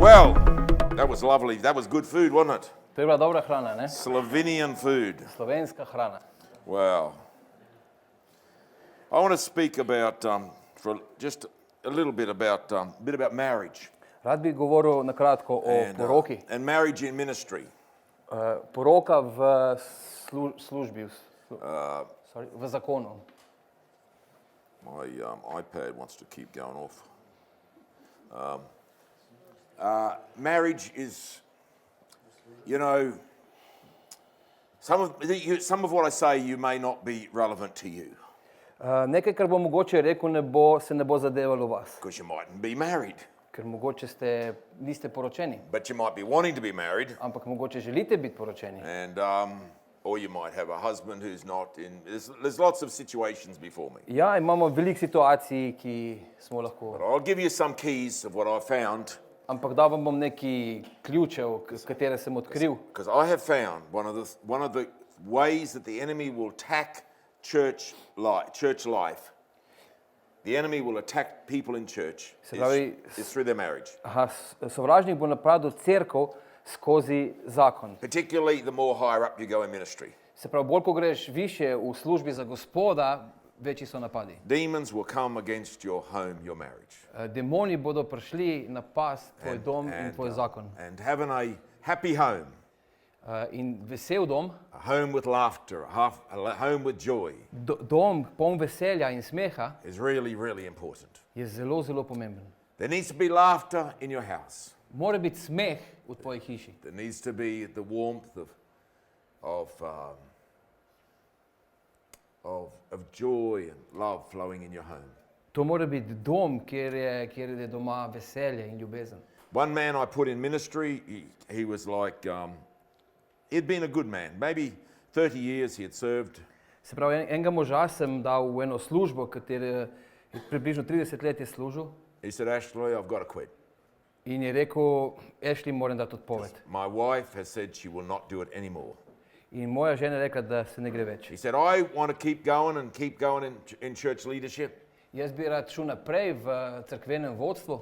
Well, that was lovely. That was good food, wasn't it? To je bila dobra hrana, ne? Slovenian food. Slovenska hrana. Wow. I want to speak about, for just a little bit about, marriage. Rad bi govoril na kratko o poroki. And marriage in ministry. Poroka v službi, v zakonu. My iPad wants to keep going off. Marriage is, you know, some of what I say you may not be relevant to you. Nekaj, kar bom mogoče rekel, se ne bo zadevalo vas. Because you mightn't be married. Ker mogoče niste poročeni. But you might be wanting to be married. Ampak mogoče želite biti poročeni. And or you might have a husband who's not in. There's lots of situations before me. Ja, imamo veliko situacij, ki smo lahko. But I'll give you some keys of what I found. Ampak dal vam bom neki ključev, katere sem odkril. Because I have found one of the ways that the enemy will attack church life. The enemy will attack people in church is through their marriage. Sovražnik bo napadel cerkev skozi zakon. Particularly the more higher up you go in ministry. Se pravi, bolj ko greš višje v službi za Gospoda, večji so napadi. Demons will come against your home, your marriage. Demoni bodo prišli napast tvoj dom in tvoj zakon. And having a happy home. In vesel dom. A home with laughter, a home with joy. Dom poln veselja in smeha. Is really, really important. Je zelo, zelo pomemben. There needs to be laughter in your house. Mora biti smeh v tvoji hiši. There needs to be the warmth of joy and love flowing in your home. To mora biti dom, kjer je doma veselje in ljubezen. One man I put in ministry, he was like, he'd been a good man. Maybe 30 years he had served. Se pravi, enega moža sem dal v eno službo, kateri približno 30 let je služil. He said, Ashley, I've got to quit. In je rekel, Ashley, moram dati odpoved. My wife has said she will not do it anymore. In moja žena je rekla, da se ne gre več. He said, I want to keep going in church leadership. Jaz bi rad šel naprej v cerkvenem vodstvu.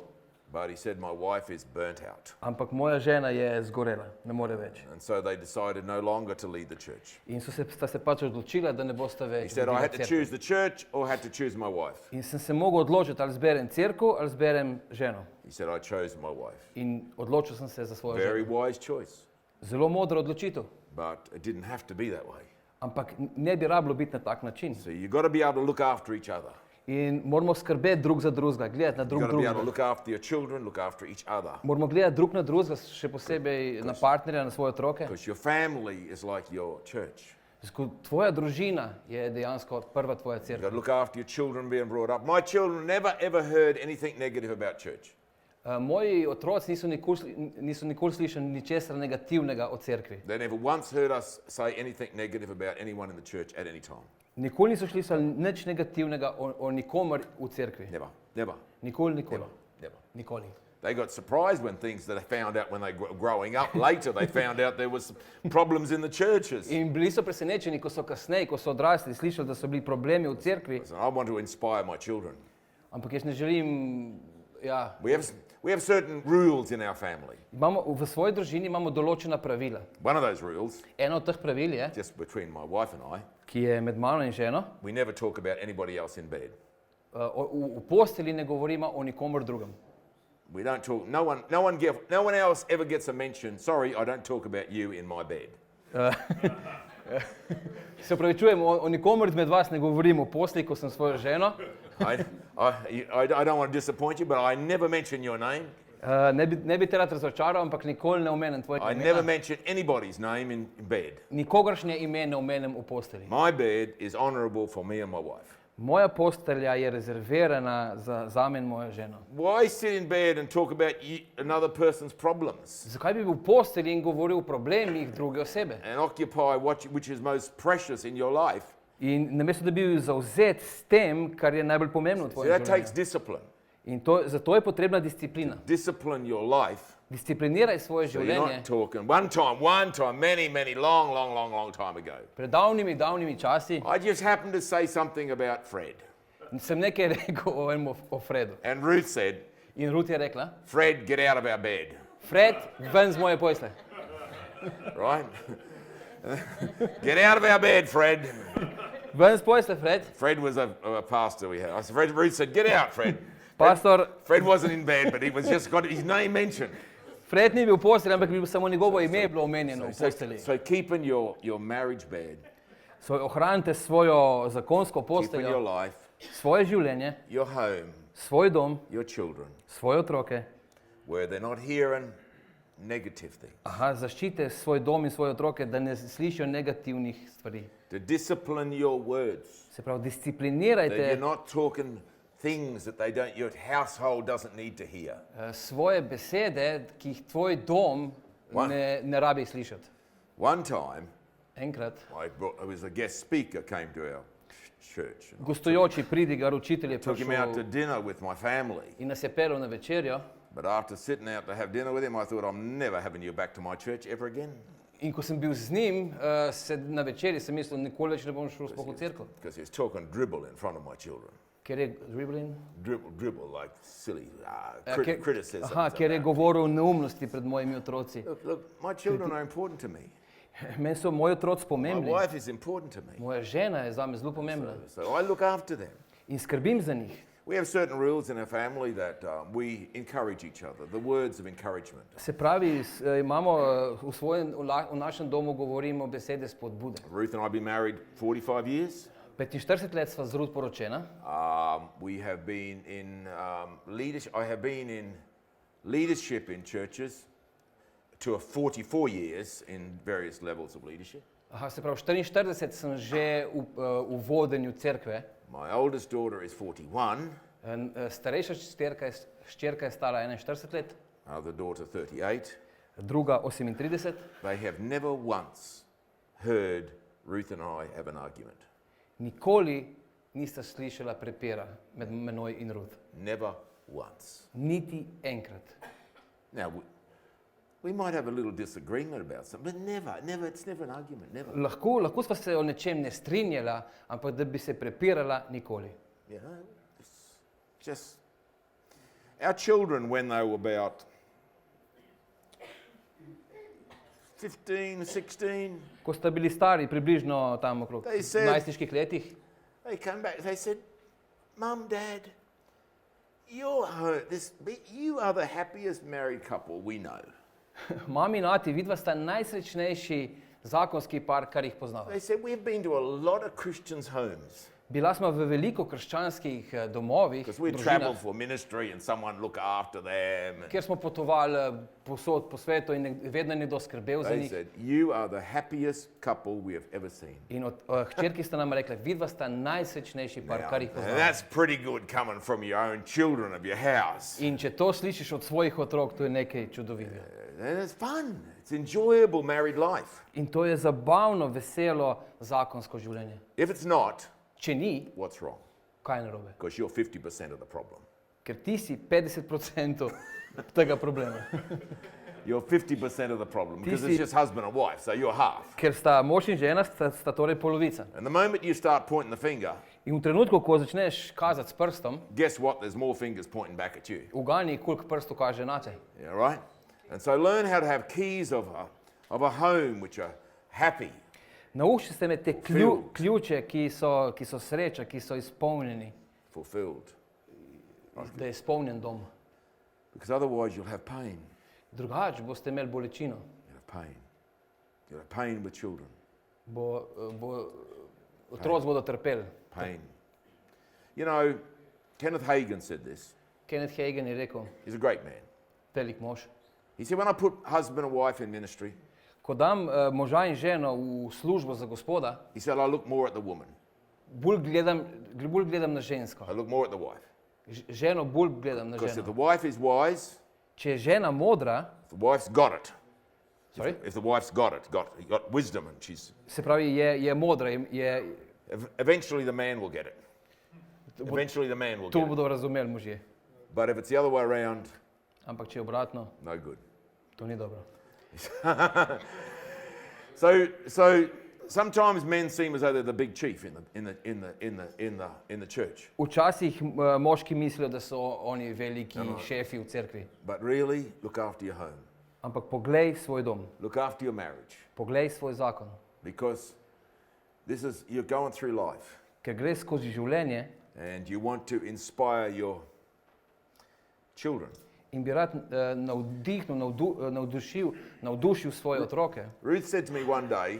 But he said, my wife is burnt out. Ampak moja žena je zgorela, ne more več. And so they decided no longer to lead the church. In sta se pač odločila, da ne bosta več. He said, I had to choose the church or had to choose my wife. In sem se mogel odločiti, ali zberem cerkev ali zberem ženo. He said, I chose my wife. In odločil sem se za svojo ženo. Very wise choice. Zelo modra odločitev. But it didn't have to be that way. Ampak ne bi rabilo biti na tak način. So you've got to be able to look after each other. In moramo skrbeti drug za drugega, gledati na drug drugega. You've got to be able to look after your children, look after each other. Moramo gledati drug na drugega, še posebej na partnerja, na svoje otroke. Because your family is like your church. Tvoja družina je dejansko prva tvoja cerkev. You've got to look after your children being brought up. My children never ever heard anything negative about church. Moji otroci niso nikoli slišali ničesar negativnega o cerkvi. They never once heard us say anything negative about anyone in the church at any time. Nikoli niso slišali nič negativnega o nikomer v cerkvi. Never. Nikoli. They got surprised when things that they found out when they were growing up later. They found out there was problems in the churches. In bili so presenečeni, ko so kasneje, ko so odrasli, slišali, da so bili problemi v cerkvi. I want to inspire my children. Ampak jaz ne želim, ja. We have certain rules in our family. V svoji družini imamo določena pravila. One of those rules, eno od teh pravil je, just between my wife and I, ki je med mano in ženo, we never talk about anybody else in bed. V posteli ne govorimo o nikomer drugem. We don't talk. No one else ever gets a mention. Sorry, I don't talk about you in my bed. Se opravičujem, o nikomer izmed vas ne govorim o posli, ko sem svojo ženo. I don't want to disappoint you, but I never mention your name. Ne bi te rad razočaral, ampak nikoli ne omenem tvojega imena. I never mention anybody's name in bed. Nikogaršnje ime ne omenem v posteli. My bed is honorable for me and my wife. Moja postelja je rezervirana zame in mojo ženo. Why sit in bed and talk about another person's problems? Zakaj bi bil v postelji in govoril o problemih druge osebe? And occupy which is most precious in your life. In namesto da bi bil zavzet s tem, kar je najbolj pomembno v tvojem življenju. That takes discipline. In zato je potrebna disciplina. Discipline your life. Discipliniraj svoje So you're življenje. not talking one time, many, long time ago. Pred davnimi časi I just happened to say something about Fred. sem nekaj rekel o Fredu. And Ruth said, In Ruth je rekla, Fred, get out of our bed. Fred, ven z moje posle. Right? Get out of our bed, Fred. Ven z posle, Fred. Fred was a pastor we had. I said, Ruth said, get out, Fred. Pastor, Fred wasn't in bed, but he was just got his name mentioned. Fred ni bil v postelji, ampak bil samo njegovo ime bilo omenjeno v postelji. So keeping your marriage bed, Ohranite svojo zakonsko keeping your posteljo, life, svoje življenje, your home, svoj dom, your children, svoje otroke. where they're not hearing negative things. Zaščite svoj dom in svoje otroke, da ne slišijo negativnih stvari. To discipline your words. Se pravi, That disciplinirajte you're not talking things that your household doesn't need to hear. svoje besede, ki jih tvoj dom ne rabi slišati. One time, Enkrat, I was a guest speaker came to our church. gostujoči pridigar, učitelj je Took him out to prišel dinner with my family. in nas je peljal na večerjo. But after sitting out to have dinner with him, I thought, I'm never having you back to my church ever again. In ko sem bil z njim na večerji, sem mislil, nikoli več ne bom šel sploh v cerkev. Because he was talking dribble in front of my children. Ker je dribbling? Dribble like silly Ker- criticism. ker je govoril neumnosti pred mojimi otroci. Look, my children are important to me. Meni so moji otroci My pomembni. wife is important to me. Moja žena je zame zelo pomembna. So I look after them. In skrbim za njih. We have certain rules in our family that we encourage each other, the words of encouragement. Se pravi, imamo v našem domu govorimo besede spodbude. Ruth and I have been married 45 years. 45 let sva z Ruth poročena. We have been in leadership. I have been in leadership in churches to 44 years in various levels of leadership. Se pravi, 44 sem že v vodenju cerkve. My oldest daughter is 41. Starejša hčerka je stara 41 let, Other daughter 38. druga 38. They have never once heard Ruth and I have an argument. Nikoli nista slišala prepira med menoj in Ruth. Never once. Niti enkrat. Now, we might have a little disagreement about something, but never, it's never an argument, never. Lahko sva se o nečem ne strinjala, ampak da bi se prepirala, nikoli. You know, it's just our children when they were about 15, 16, Ko sta bili stari, približno tam okrog They said- 15 letih, they come back, they said, Mum, Dad, you are the happiest married couple we know. mami in ati, vidva sta najsrečnejši zakonski par, kar jih poznava. They said, we've been to a lot of Christians' homes Bila sva v veliko krščanskih domovih, because we družinah, travel for ministry and someone look after them. kjer smo potovali povsod po svetu in vedno je nekdo skrbel za They njih. said, you are the happiest couple we have ever seen. In hčerki sta nam rekla, vidva sta najsrečnejši par, kar jih And poznava. that's pretty good coming from your own children of your house. In če to slišiš od svojih otrok, to je nekaj čudovitega. And it's fun. It's enjoyable married life. In to je zabavno, veselo zakonsko življenje. If it's not, Če ni, what's wrong? kaj je narobe? Because you're 50% of the problem. Ker ti si 50% tega problema. You're 50% of the problem because si- it's just husband and wife, so you're half. Ker sta mož in žena, sta torej polovica. And the moment you start pointing the finger, In v trenutku, ko začneš kazati s prstom, guess what? There's more fingers pointing back at you. ugani, koliko prstov kaže nate. Yeah, right? And so learn how to have keys of a home which are happy. Nauči se me te Fulfilled. ključe, ki so sreča, ki so izpolnjeni, Fulfilled. da je izpolnjen dom. Because otherwise you'll have pain. Drugače boste imeli bolečino. You'll have pain. You'll have pain with children. Otroci bodo trpeli. Pain. You know, Kenneth Hagin said this. Kenneth Hagin je rekel, He's a great man. velik mož, He said, when I put husband and wife in ministry, ko dam moža in ženo v službo za Gospoda, he said, I look more at the woman. bolj gledam na žensko. I look more at the wife. Ženo bolj gledam na Because if the ženo. wife is wise, Če je žena modra, if the wife's got it, sorry, if the wife's got it, got wisdom and she's, se pravi, je modra, eventually the man will get it. Eventually the man will to get it. bodo razumeli možje. But if it's the other way around, Ampak če je obratno, no good. to ni dobro. So sometimes men seem as though they're the big chief in the church. Včasih moški mislijo, da so oni veliki šefi v cerkvi. But really, look after your home. Ampak poglej svoj dom, Look after your marriage. poglej svoj zakon. Because you're going through life Ker greš skozi življenje and you want to inspire your children. in bi rad navdušil svoje otroke. Ruth said to me one day,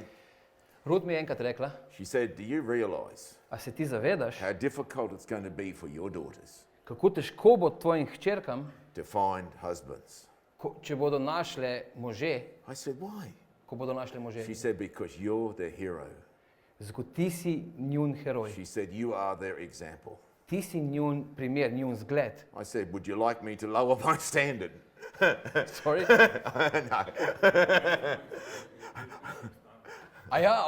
Ruth mi je enkrat rekla, she said, do you realize a se ti zavedaš, how difficult it's going to be for your daughters kako težko bo tvojim hčerkam, to find husbands? če bodo našle može, I said, why? ko bodo našle može. She said, because you're their hero. Zato ti si njun heroj. She said, you are their example. Ti si njun primer, njun zgled. I said, would you like me to lower my standard? Sorry? No. A ja,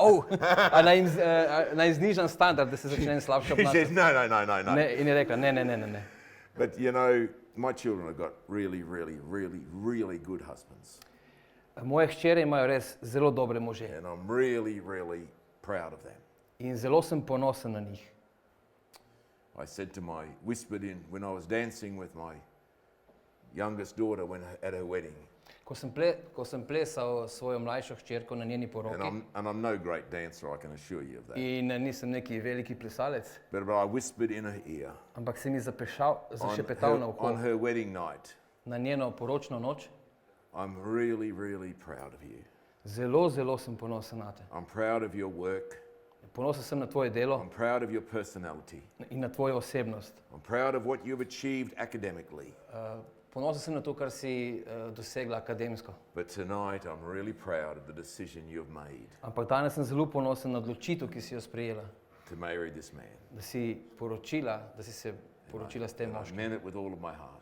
naj znižam standard, da se začne slabše She obnašati. said, no. Ne, in je rekla, ne. But you know, my children have got really good husbands. Moje hčere imajo res zelo dobre može And I'm really proud of them. in zelo sem ponosen na njih. I whispered in when I was dancing with my youngest daughter at her wedding. Ko sem plesal svojo mlajšo hčerko na njeni poroki, And I'm no great dancer, I can assure you of that. in nisem neki veliki plesalec, But I whispered in her ear ampak sem ji zašepetal na on uho her wedding night, na njeno poročno noč. I'm really proud of you. Zelo sem ponosen na te. I'm proud of your work. Ponosen sem na tvoje delo I'm proud of your personality. in na tvojo osebnost. I'm proud of what you've achieved academically. Ponosen sem na to, kar si dosegla akademsko. But tonight I'm really proud of the decision you've made Ampak danes sem zelo ponosen na odločitev, ki si jo sprejela, to marry this man. da si se poročila s tem And I moškim. meant it with all of my heart.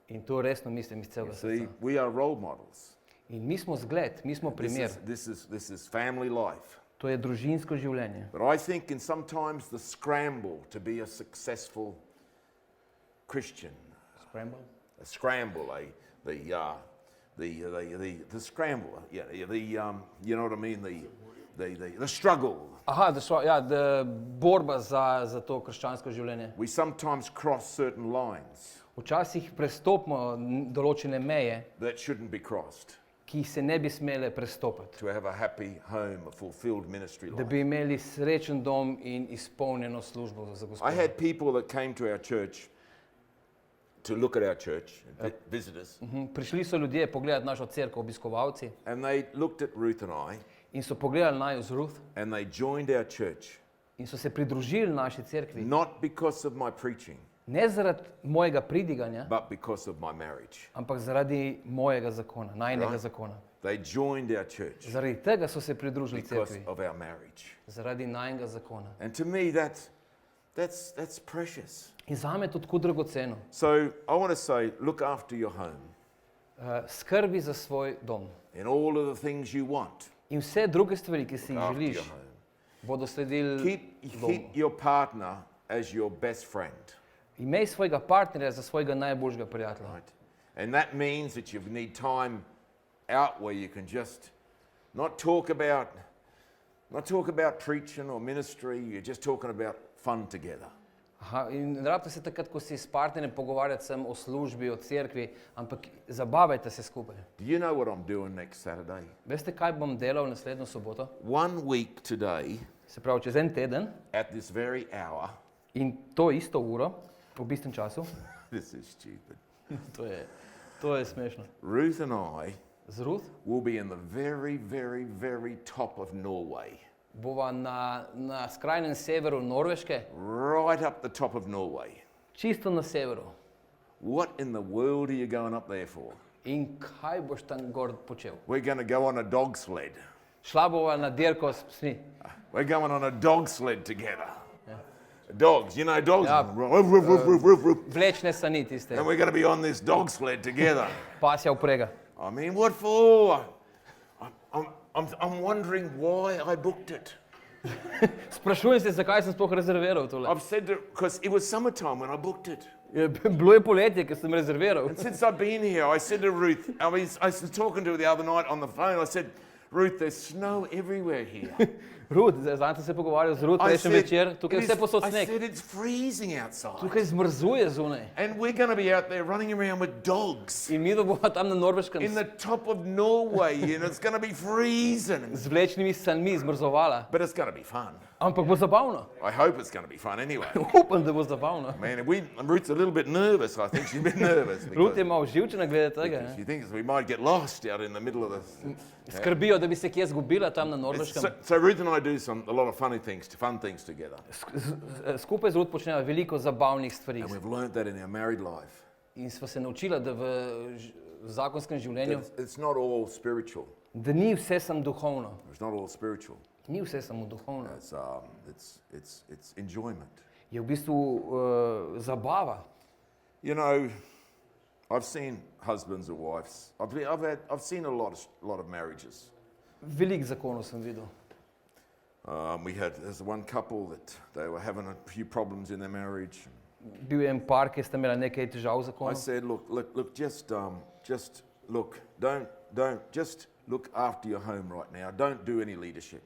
In to resno mislim iz celega See, srca. we are role models. In mi smo zgled, mi smo primer. This is family life. To je družinsko življenje. But I think in sometimes the scramble to be a successful Christian, Scramble? a scramble, the scramble, you know what I mean, the struggle. Aha, borba za to krščansko življenje. We sometimes cross certain lines Včasih prestopimo določene meje, that shouldn't be crossed ki se ne bi smele prestopiti, to have a happy home, a fulfilled ministry da life. bi imeli srečen dom in izpolnjeno službo za I Gospoda. had people that came to our church to look at our church, visitors, Prišli so ljudje pogledati našo cerkev, obiskovalci, and they looked at Ruth and I, in so pogledali naju z Ruth and they joined our church, in so se pridružili naši cerkvi. not because of my preaching, Ne zaradi mojega pridiganja, but because of my marriage. ampak zaradi mojega zakona, najnega Right. zakona. They joined our church Zaradi tega so se pridružili because cerkvi, of our marriage. zaradi najnega zakona. And to me, that's precious. In zame je to tako dragoceno. So I want to say, look after your home Skrbi za svoj dom. and all of the things you want. In vse druge stvari, ki si jih After želiš, your home. bodo sledili domu. Keep your partner as your best friend. Imej svojega partnerja za svojega najboljšega prijatelja. Right? And that means that you need time out where you can just not talk about preaching or ministry, you're just talking about fun together. Aha, in ne rabite se takrat, ko si s partnerjem pogovarjati sem o službi, o cerkvi, ampak zabavajte se skupaj. Do you know what I'm doing next Saturday? Veste, kaj bom delal naslednjo soboto? 1 week today, Se pravi, čez en teden at this very hour, in to isto uro, v istem času. this is stupid, To je smešno. Ruth and I Z Ruth will be in the very top of Norway. bova na skrajnem severu Norveške, Right up the top of Norway. čisto na severu. What in the world are you going up there for? In kaj boš tam gor počel? We're going to go on a dog sled. Šla bova na dirko s psmi. We're going on a dog sled together. Dogs, you know dogs? Yeah. Roof, roof, roof, roof, roof. Vlečne sani tiste, And we're going to be on this dog sled together. pasja vprega. I mean, what for? I'm wondering why I booked it. Sprašujem se, zakaj sem sploh rezerviral tole. I've said because it was summertime when I booked it. Bilo je poletje, ker sem rezerviral. And since I've been here, I said to Ruth, I was talking to her the other night on the phone, I said, Ruth, there's snow everywhere here. Ruth, zdaj sem se pogovarjal z Ruth prejšnji večer, tukaj je vse posod I sneg. said it's freezing outside. Tukaj zmrzuje zunaj. And we're going to be out there running around with dogs In mi bomo tam na Norveškem in the top of Norway, and it's going to be freezing. z vlečnimi sanmi zmrzovala. But it's going to be fun. Ampak bo zabavno. I hope it's going to be fun anyway. Upam, da bo zabavno. Man, Ruth's a little bit nervous. I think she's a bit nervous. Ruth je malo živčena glede tega. She thinks we might get lost out in the middle of the... Skrbijo, da bi se kje zgubila tam na Norveškem. So Ruth and I do a lot of fun things together. Skupaj z Ruth počnejo veliko zabavnih stvari. And we've learned that in our married life. In sva se naučila, da v zakonskem življenju, It's not all spiritual. da ni vse samo duhovno. It's not all spiritual. Ni vse samo duhovno. It's enjoyment. Je v bistvu zabava. You know, I've seen husbands or wives. I've seen a lot of marriages. Veliko zakonov sem videl. There's one couple that they were having a few problems in their marriage. Bil je en par, ki sta imela nekaj težav z I zakonom. said, look, just look, just look after your home right now. Don't do any leadership.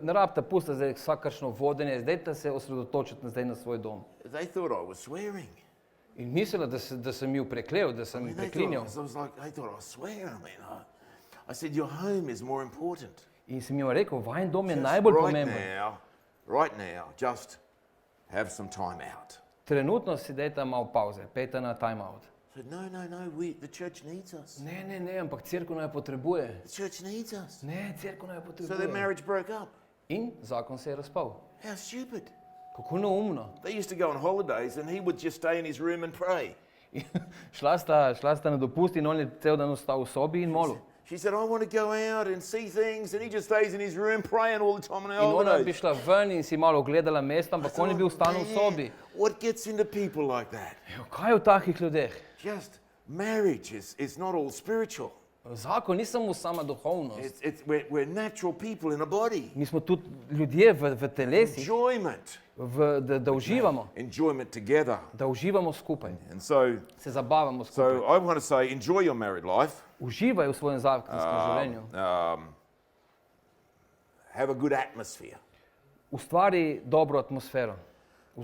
Ne rabite pustiti zdaj vsakršno vodenje, zdaj se osredotočiti zdaj na svoj dom. They thought I was swearing. In mislila, da sem ju preklel, da sem ju preklinjal. They thought I was swearing. I said, your home is more important. In sem jim rekel, vajen dom je najbolj pomemben. Right now, just have some time out. Trenutno si dajte malo pauze, pejte na time out. I said, no, the church needs us. Ne, ampak cerkev naj potrebuje. The church needs us. Ne, cerkev naj So their potrebuje. marriage broke up. In zakon se je razpal. How stupid. Kako neumno. They used to go on holidays and he would just stay in his room and pray. Šla sta na dopust in on je cel dan ostal v sobi in molil. She said, I want to go out and see things, and he just stays in his room praying all the time on the In ona bi holidays. šla ven in si malo ogledala mesto, ampak on je bil stalno v sobi. What gets into people like that? Evo, kaj je v takih ljudeh? Just marriage is not all spiritual. Zakon ni samo sama duhovnost. We're natural people in a body. Mi smo tudi ljudje v telesih, Enjoyment. da uživamo, Enjoyment together. da uživamo skupaj, And so se zabavamo skupaj. I want to say, enjoy your married life. Uživaj v svojem zakonskem življenju. Have a good atmosphere. Ustvari dobro atmosfero.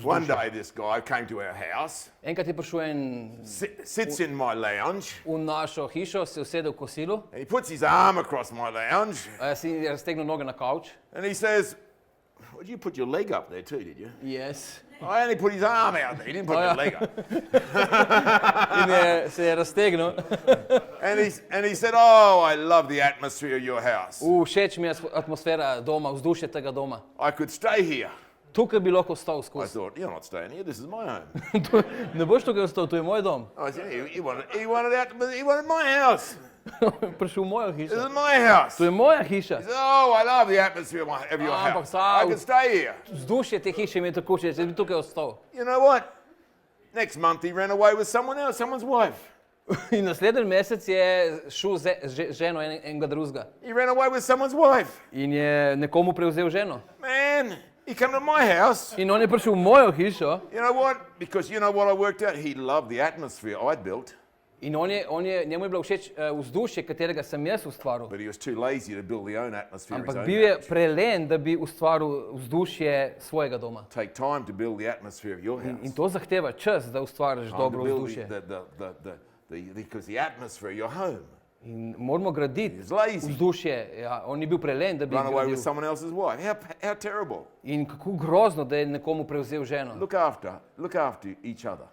One day this guy came to our house, Enkrat je prišel en sits in my lounge, v našo hišo, se usedel v kosilu, and he puts his arm across my lounge, si je raztegnil noge na kavč. and he says, well, you put your leg up there too, did you? Yes. I only put his arm out there. He didn't put Oh, his yeah. leg up. In se je raztegnil. And he said, oh, I love the atmosphere of your house. Všeč mi je atmosfera doma, vzdušje tega doma. I could stay here. Tukaj bi lahko ostal I skozi. thought, you're not staying here. This is my home. Ne boš tukaj ostal, to je moj dom. I said, he wanted my house. Prišel v mojo This hišo. is my house. To je moja hiša. He said, oh, I love the atmosphere of your Ampak house. I could stay here. Vzdušje te hiše mi je tako všeč, da bi tukaj ostal. You know what? Next month he ran away with someone else, someone's wife. In naslednji mesec je šel z ženo enega drugega. He ran away with someone's wife. In je nekomu prevzel ženo. Man, he came to my house. In on je prišel v mojo hišo. You know what? Because you know what I worked out? He loved the atmosphere I'd built, In njemu je bilo všeč vzdušje, katerega sem jaz ustvaril. but he was too lazy to build the own atmosphere of his Ampak own bil je marriage. prelen, da bi ustvaril vzdušje svojega doma. Take time to build the atmosphere of your In house. to zahteva čas, da ustvariš Time to dobro build vzdušje. because the atmosphere of your home. In moramo graditi He's lazy. vzdušje. Ja, on ni bil prelen, da bi Run away with gradil. someone else's wife. How terrible. In kako grozno, da je nekomu prevzel ženo. Look after each other.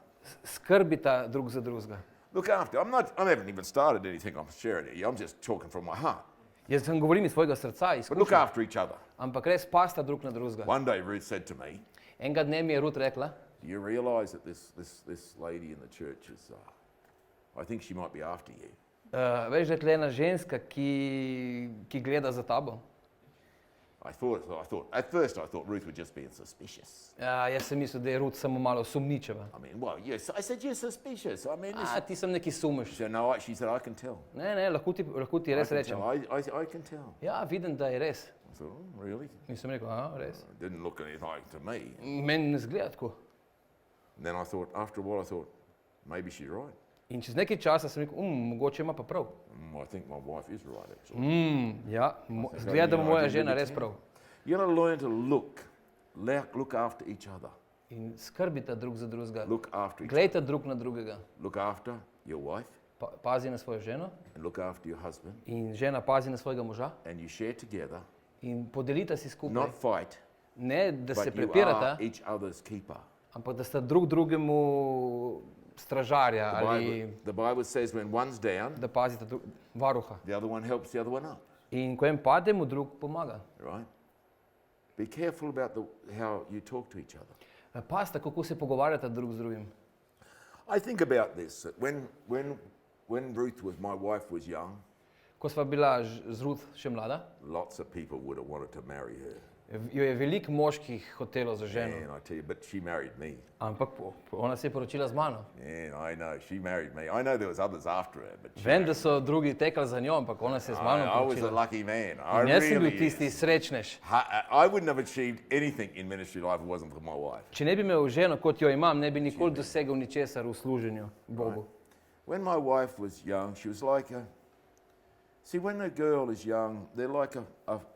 Skrbita drug za drugega. Look after. I haven't even started anything on charity. I'm just talking from my heart. Jaz sem govorim iz svojega srca, But look izkušnja. after each other. Ampak res pasta drug na drugega. One day Ruth said to me, Enega dne mi je Ruth rekla, do you realize that this lady in the church is, I think she might be after you. veš, da je tle ena ženska, ki gleda za tabo. At first I thought Ruth was just being suspicious. Jaz sem mislil, da je Ruth samo malo sumničeva. I mean, well, yes, I said you're suspicious. I mean, Ti sem neki sumiš. she said, no, she said, I can tell. Ne, lahko ti I res can rečem. tell. I can tell. Ja, vidim, da je res. I thought, oh, really? In sem rekel, res. It didn't look anything like to me. Meni ne zgleda tako. And then after a while I thought, maybe she's right. In čez nekaj časa sem rekel, mogoče ima pa prav. I think my wife is right, actually. Ja, zgleda, da ima moja žena res prav. You got to learn to look after each other. In skrbite drug za drugega. Look after each other. Glejte drug na drugega. Look after your wife. Pazi na svojo ženo. And look after your husband. In žena pazi na svojega moža. And you share together. In podelite si skupaj. Not fight. Ne, da se But you prepirate, are each other's keeper. ampak da sta drug drugemu stražarja ali The Bible says when one's down, da pazite varuha. the other one helps the other one up. In ko en pade, mu drug pomaga. Right? Be careful about how you talk to each other. Pazite, kako se pogovarjate drug z drugim. I think about this, that when Ruth my wife was young, Ko sva bila z Ruth še mlada, lots of people would have wanted to marry her. jo je veliko moških hotelo za ženo. And I tell you, but she married me. Ampak ona se je poročila z mano. And I know, she married me. I know there was others after her, but Vem, da so drugi tekali za njo, ampak ona se je z mano I was a poročila. lucky man. In jaz sem bil really tisti srečnež. I wouldn't have achieved anything in ministry life if it wasn't for my wife. Če ne bi imel ženo, kot jo imam, ne bi nikoli dosegel ničesar v služenju Bogu. When my wife was young, she was like see, when a girl is young, they're like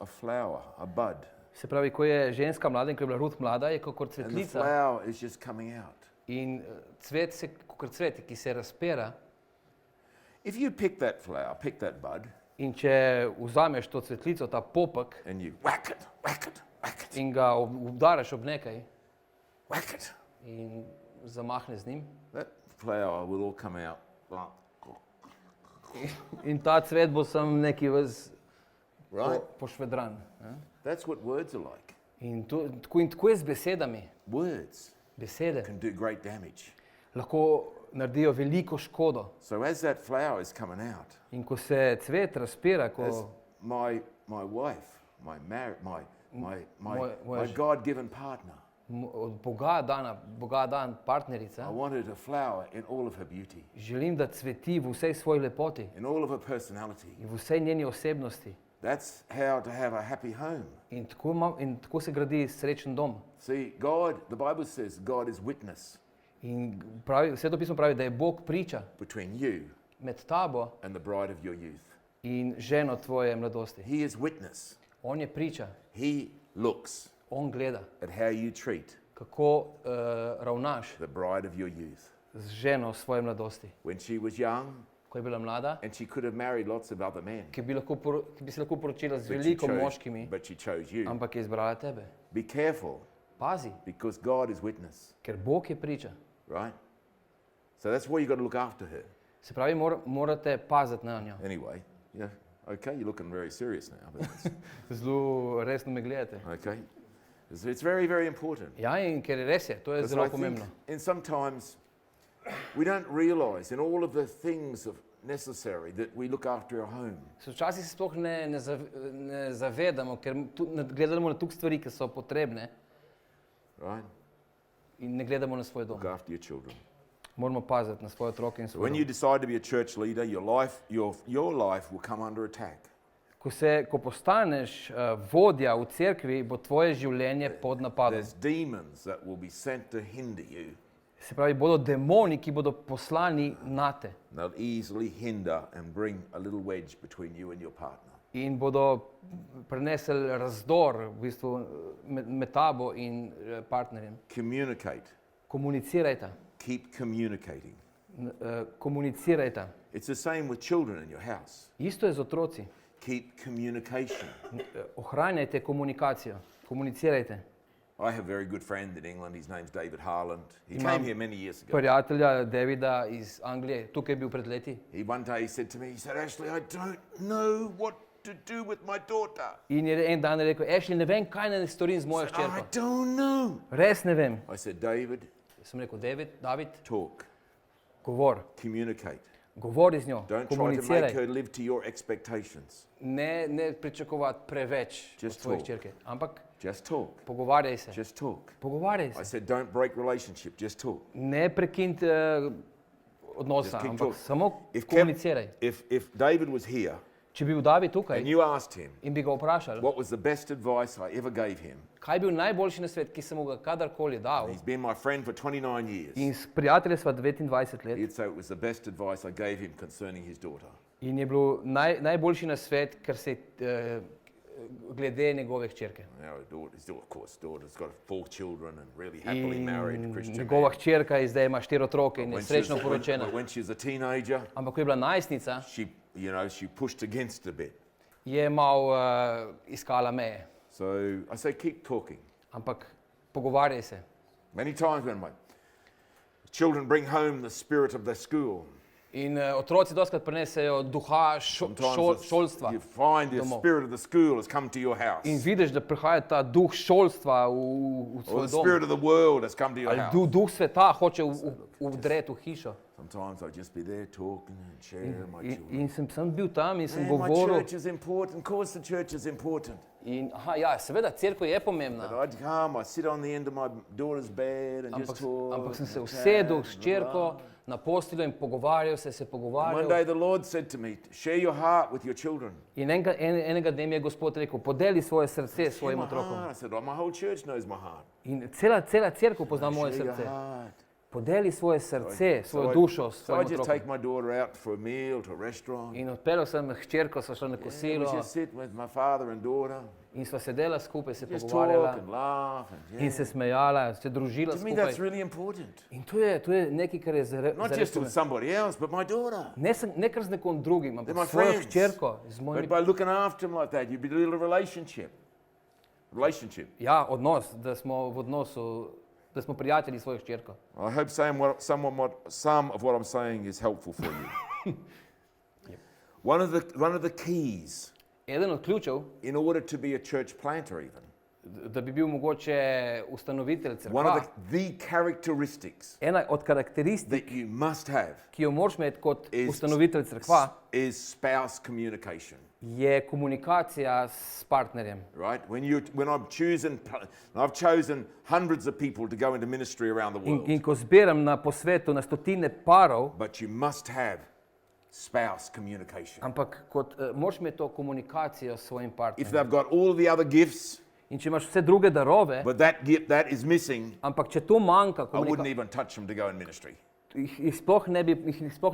a flower, a bud. Se pravi, ko je ženska mlada in ko je bila Ruth mlada, je kot And the cvetlica flower is just coming out. in cvet se kot cvet, ki se razpira. If you pick that flower, pick that bud, In če vzameš to cvetlico, ta popek, and you whack it, whack it, whack it, in ga udaraš ob nekaj whack it, in zamahne z njim, that flower will all come out. in ta cvet bo sam neki Right? pošvedran. That's what words are like. In tako je z besedami. Words Besede can do great damage. lahko naredijo veliko škodo. So as that flower is coming out, In ko se cvet razpira, as ko my wife, my Moja God-given partner, od Boga dan partnerica, I wanted a flower in all of her beauty, želim, da cveti v vsej svoji lepoti in all of her personality. in v vsej njeni osebnosti. That's how to have a happy home. In tako se gradi srečen dom. See, the Bible says God is witness In Sveto pismo pravi, da je Bog priča between you med tabo and the bride of your youth. in ženo tvoje mladosti. He is witness. On je priča, He looks on gleda, at how you treat kako ravnaš the bride of your youth. z ženo svoje mladosti. When she was young, Ko je bila mlada, and she could have married lots of other men, ki bi se lahko poročila z but veliko moškimi, she chose you. ampak je izbrala tebe. Be careful, Pazi, because God is witness, ker Bog je priča. right? So that's why you got to look after her. Se pravi, morate paziti na njo. Anyway, okay, you're looking very serious now. But Zelo resno me gledate. okay, it's very, very important. Ja, in ker res je, to je Because zelo I think, pomembno. and sometimes we don't realise in all of the things necessary that we look after our home. Včasih se sploh ne zavedamo, ker gledamo na tukaj stvari, ki so potrebne, Right? in ne gledamo na svoj dom. Look after your children. Moramo paziti na svoje otroke in svoj When you dom. decide to be a church leader, your life will come under attack. Ko postaneš vodja v cerkvi, bo tvoje življenje pod napadom. There's demons that will be sent to hinder you. Se pravi, bodo demoni, ki bodo poslani nate They'll easily hinder and bring a little wedge between you and your partner. in bodo prenesli razdor v bistvu med tabo in partnerjem. Communicate. Komunicirajte. Keep communicating. Komunicirajte. It's the same with children in your house. Isto je z otroci. Keep communication. Ohranjajte komunikacijo. Komunicirajte. I have a very good friend in England. His name's David Harland. He came here many years ago. Prijatelja Davida iz Anglije, tukaj je bil pred leti. One day he said to me, he said, Ashley, I don't know what to do with my daughter. In je en dan rekel, Ashley, ne vem, kaj naj storim z mojo I hčerko. don't know. Res ne vem. I said, David, Sem rekel, David, talk, govor. communicate. Govori z njo, Don't try to make komuniciraj. her live to your expectations. Ne pričakovati preveč od Just svoje talk. hčerke, ampak Just talk. pogovarjaj se. Just talk. Pogovarjaj I se. said, don't break relationship. Just talk. Ne prekiniti odnosa, Just keep ampak talking. samo If komuniciraj. If David was here, Če bi bil David tukaj and you asked him, in bi ga vprašali, what was the best advice I ever gave him? kaj je bil najboljši nasvet, ki sem mu ga kadarkoli dal, He's been my friend for 29 years. in s prijateljem sva 29 let, He'd say it was the best advice I gave him concerning his daughter. in je bil najboljši nasvet, kar se glede njegove hčerke. His daughter, of course, daughter's got 4 children and really happily married Christian Njegova man. hčerka je zdaj ima 4 otroke in je srečno poročena. When she was a teenager, Ampak ko je bila najstnica, she pushed against a bit. je malo iskala meje. So I say, keep talking. Ampak pogovarjaj se. Many times when my children bring home the spirit of their school, In otroci dostikrat prinesejo duha šolstva you find the domov. spirit of the school has come to your house. In vidiš, da prihaja ta duh šolstva v Or svoj the spirit dom. of the world has come to your Ali house. duh sveta hoče vdreti v hišo. Sometimes I just be there talking and sharing my children. In sem bil tam in sem My govoril. church is important. Of course, the church is important. In ja, seveda, cerkev je pomembna. But I'd come, I sit on the end of my daughter's bed and just talk. Ampak sem se and usedel chat s and hčerko blah. na posteljo in pogovarjal se One pogovarjal. day the Lord said to me, share your heart with your children. In enega dne mi je Gospod rekel, podeli svoje srce Share svojim my otrokom. heart. I said, oh, my whole church knows my heart. In cela cerkev pozna moje Share your srce. heart. Podeli svoje srce, svojo dušo So I svojim just otrokom. take my daughter out for a meal to a restaurant. In odpeljal sem hčerko, sva šla na We kosilo just sit with my father and daughter. in sva sedela skupaj, se Just talk pogovarjala and laugh. And, in se smejala, se družila To me, that's skupaj. really important. In to je nekaj, kar je Not just with zares. somebody else, but my daughter. Ne kar z nekom drugim, They're my ampak s svojo friends. hčerko, z But mojimi. by looking after them like that, you build a relationship. Ja, odnos, da smo v odnosu, da smo prijatelji s svojo hčerko. I hope some of what I'm saying is helpful for you. One of the keys Eden od ključev, in order to be a church planter even, da bi bil mogoče ustanovitelj one cerkva, of the characteristics ena od karakteristik, that you must have ki jo moraš imeti kot is, ustanovitelj cerkva, is spouse communication. je komunikacija s partnerjem. Right? I've chosen hundreds of people to go into ministry around the world, In ko zbiram na posvetu na stotine parov, but you must have spouse communication. ampak moraš imeti to komunikacijo s svojim If partnerjem. they've got all the other gifts, In če imaš vse druge darove, but that is missing, ampak če to manjka, I wouldn't even touch them to go in ministry. jih sploh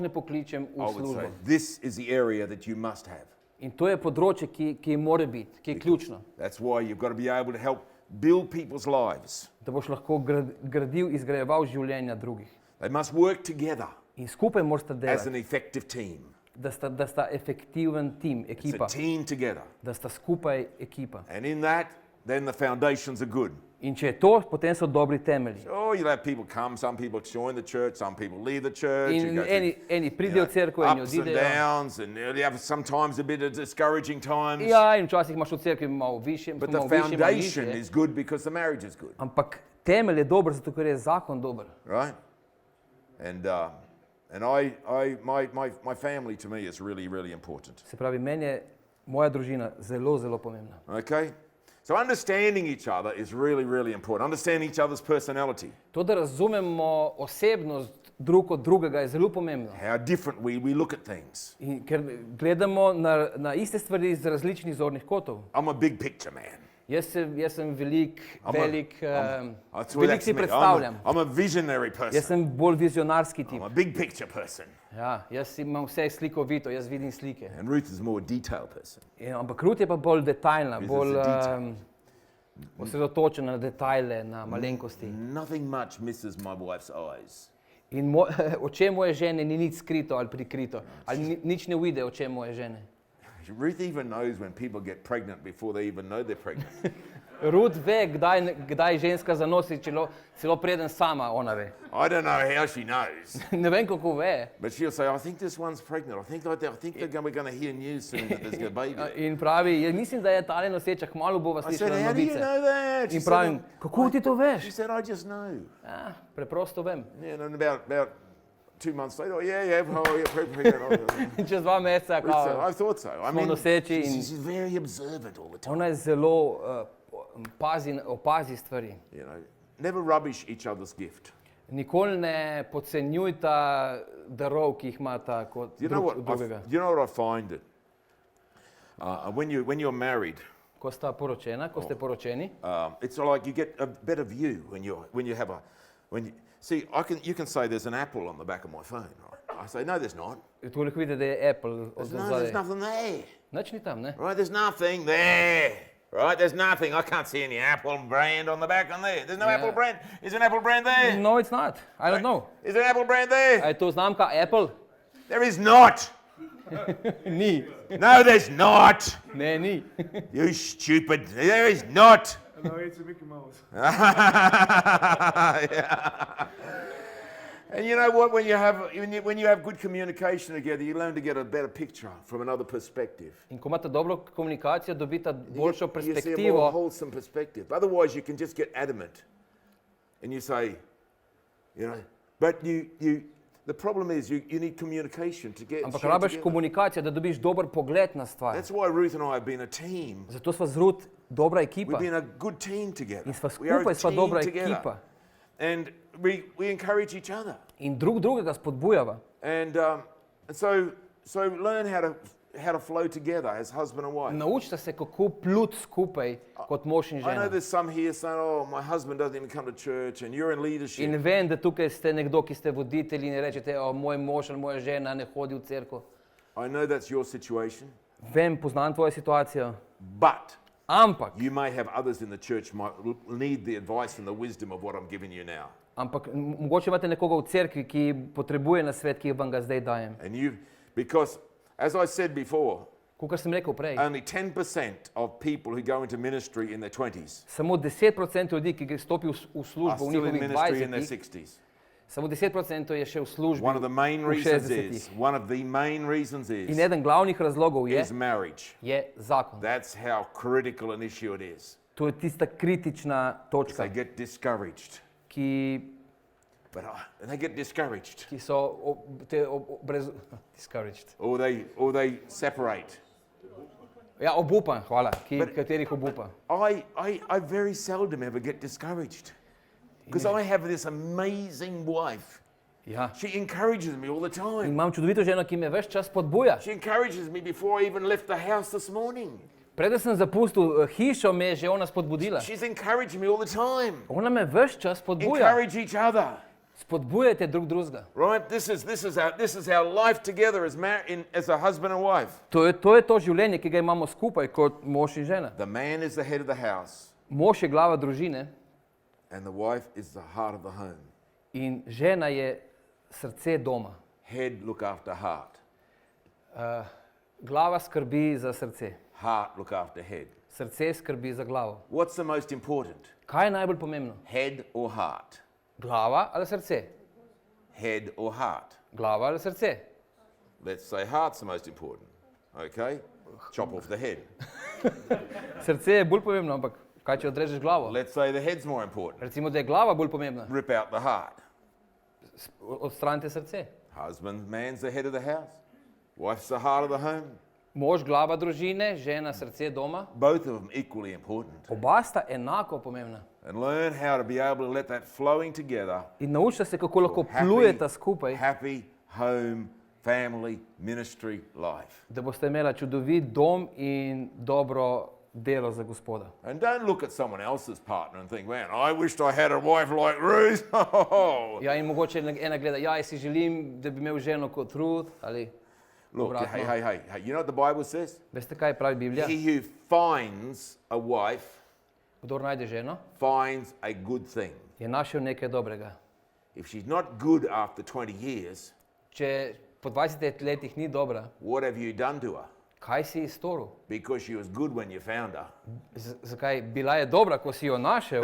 ne pokličem v I would službo. say this is the area that you must have. In to je področje, ki mora biti, ki je ključno. That's why you've got to be able to help build people's lives. Da boš lahko gradil, izgrajeval življenja drugih. They must work together In skupaj morate as an delati, effective team. da sta efektiven tim, It's ekipa, a team together. da sta skupaj ekipa. And in that, then the foundations are good. In če je to, potem so dobri temelji. Oh, you'll have people come, some people join the church, some people leave the church. you In go through, eni pridejo v cerkev in ups and odidejo. downs, and you have sometimes a bit of discouraging times. Ja, in včasih imaš v cerkvi malo više, But malo the više, malo foundation nižje. is good because the marriage is good, Ampak temelj je dober, zato ker je zakon dober. right? And my family to me is really, really important. Se pravi, meni je moja družina zelo, zelo pomembna. Okay? So understanding each other is really, really important. Understanding each other's personality, To, da razumemo osebnost drug od drugega, je zelo pomembno. how different we look at things. In ker gledamo na iste stvari iz različnih zornih kotov. I'm a big picture man. Jaz sem velik That's si me. predstavljam. I'm a visionary Jaz person. sem bolj vizionarski tip. I'm a big picture person. Ja, jaz imam vse slikovito, jaz vidim slike. And Ruth is more a detail person. Ampak Ruth je pa bolj detaljna, This is bolj a detail. osredotočena na detajle, na malenkosti. Nothing much misses my wife's eyes. In oči moje žene ni nič skrito ali prikrito, ali nič ne uide oči moje žene. Ruth even knows when people get pregnant before they even know they're pregnant. Ruth ve, kdaj ženska zanosi, celo preden sama ona ve. I don't know how she knows, Ne vem, kako ve. but she'll say, I think this one's pregnant. I think we're going to hear news soon that there's a baby. In pravi, jaz mislim, da je tale noseča, kmalu bova I said, slišala how do you novice. know that? She In pravim, kako ti to She veš? said, I just know. Ja, preprosto vem. Yeah, and about 2 months later, pregnant. In čez 2 meseca, I thought so. I smo noseči in she's very observant all the time. ona je zelo opazi stvari. You know, never rubbish each other's gift. Nikoli ne podcenjujta darov, ki jih imata kot You know what? drugega. You know what I find that When you're married, Ko sta poročena, ko ste poročeni, it's like you get a better view when you have a see. You can say there's an apple on the back of my phone. Right? I say no, there's not. tu lahko vidite, da je Apple od There's zadaj. nothing there. Nič ni tam, ne? Right? There's nothing there. Right? There's nothing. I can't see any Apple brand on the back on there. There's no Apple brand. Is there an Apple brand there? No, it's not. I don't know. Is there an Apple brand there? A je to znamka Apple? There is not. Ni. No, there's not. Ne, ni. You stupid. There is not. No, it's a Mickey Mouse. Yeah. And you know what? When you have good communication together, you learn to get a better picture from another perspective. In ko imate dobro komunikacijo, dobite boljšo You see a more perspektivo. wholesome perspective. Otherwise, you can just get adamant, and you say, but the problem is you need communication to get. Ampak share rabiš together. komunikacijo, da dobiš dober pogled na stvar. That's why Ruth and I have been a team. Zato sva z Ruth dobra ekipa. We've been a good team together. In sva We are a skupaj sva team dobra together. ekipa. And we encourage each other. In drugega spodbujava. And so learn how to flow together as husband and wife. Naučite se, kako pluti skupaj kot mož in I know žena. there's some here saying, "Oh, my husband doesn't even come to church, and you're in leadership." In vem, da tukaj ste nekdo, ki ste voditelji in rečete, o, moj mož ali moja žena ne hodi v cerkev. I know that's your situation, Vem, poznam tvojo situacijo, but ampak, you may have others in the church might need the advice and the wisdom of what I'm giving you now. mogoče imate nekoga v cerkvi, ki potrebuje nasvet, ki vam ga zdaj dajem. And because as I said before, Kakor sem rekel prej, only 10% of people who go into ministry in their 20s samo 10% ljudi, ki stopi v are službo v still in njihovih ministry in their 20-ih, 60s. samo 10% je še v službi One of the main v reasons 60-ih. In is eden glavnih razlogov je marriage. zakon. That's how critical an issue it is. To je tista kritična točka, They get discouraged. ki And they get discouraged. so discouraged. Or they separate. Ja, obupan, hvala, katerih obupa. I very seldom ever get discouraged. Because I have this amazing wife. Ja. She encourages me all the In time. imam čudovito ženo, ki me ves čas podbuja. She encourages me before I even left the house this morning. Preden sem zapustil hišo, me je že ona spodbudila. She's encouraged me all the time. Ona me ves čas podbuja. Encourage each other. Spodbujajte drug drugega. Right? This is our life together as a husband and wife. To je to življenje, ki ga imamo skupaj kot mož in žena. The man is the head of the house, Mož je glava družine and the wife is the heart of the home. in žena je srce doma. Head look after heart. Glava skrbi za srce. Heart look after head. Srce skrbi za glavo. What's the most important? Kaj je najbolj pomembno? Head or heart? Glava ali srce? Head or heart? Glava ali srce? Let's say heart's the most important. Okay? Chop off the head. Srce je bolj pomembno, ampak kaj če odrežeš glavo? Let's say the head's more important. Recimo, da je glava bolj pomembna. Rip out the heart. Odstranite srce. Man's the head of the house. Wife's the heart of the home. Mož glava družine, žena srce doma. Both of them equally important. Oba sta enako pomembna. And learn how to be able to let that flowing together. In naučite se, kako lahko plujeta skupaj, Happy home, family, ministry life. da boste imela čudovit dom in dobro delo za Gospoda. And don't look at someone else's partner and think, man, I wished I had a wife like Ruth. Ja, in mogoče ena gleda, ja, jaz si želim, da bi imel ženo kot Ruth, ali Look, obratno. hey, you know what the Bible says? Veste, kaj pravi Biblija? He who finds a wife Kdor najde ženo, finds a good thing. je našel nekaj dobrega. If she's not good after 20 years, Če po 20 letih ni dobra, what have you done to her? kaj si ji storil? Because she was good when you found her. Zakaj? Bila je dobra, ko si jo našel.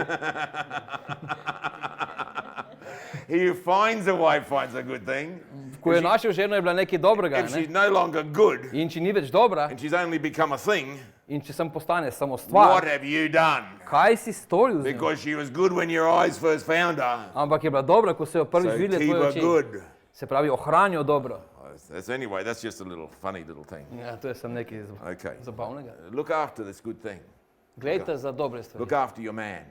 He who finds a wife finds a good thing. Ko je našel ženo, je bila nekaj dobrega. If Ne? she's no longer good In če ni več dobra, and she's only become a thing, in če sem postane samo what stvar, have you done? kaj si storil z njo? Because she was good when your eyes first found her. Ampak je bila dobra, ko so jo prvič So videli keep tvoje her oči. good. Se pravi, ohranijo dobro. That's just a little funny little thing. Ja, to je samo nekaj Okay. zabavnega. Look after this good thing. Glejte za dobre stvari. Look after your man.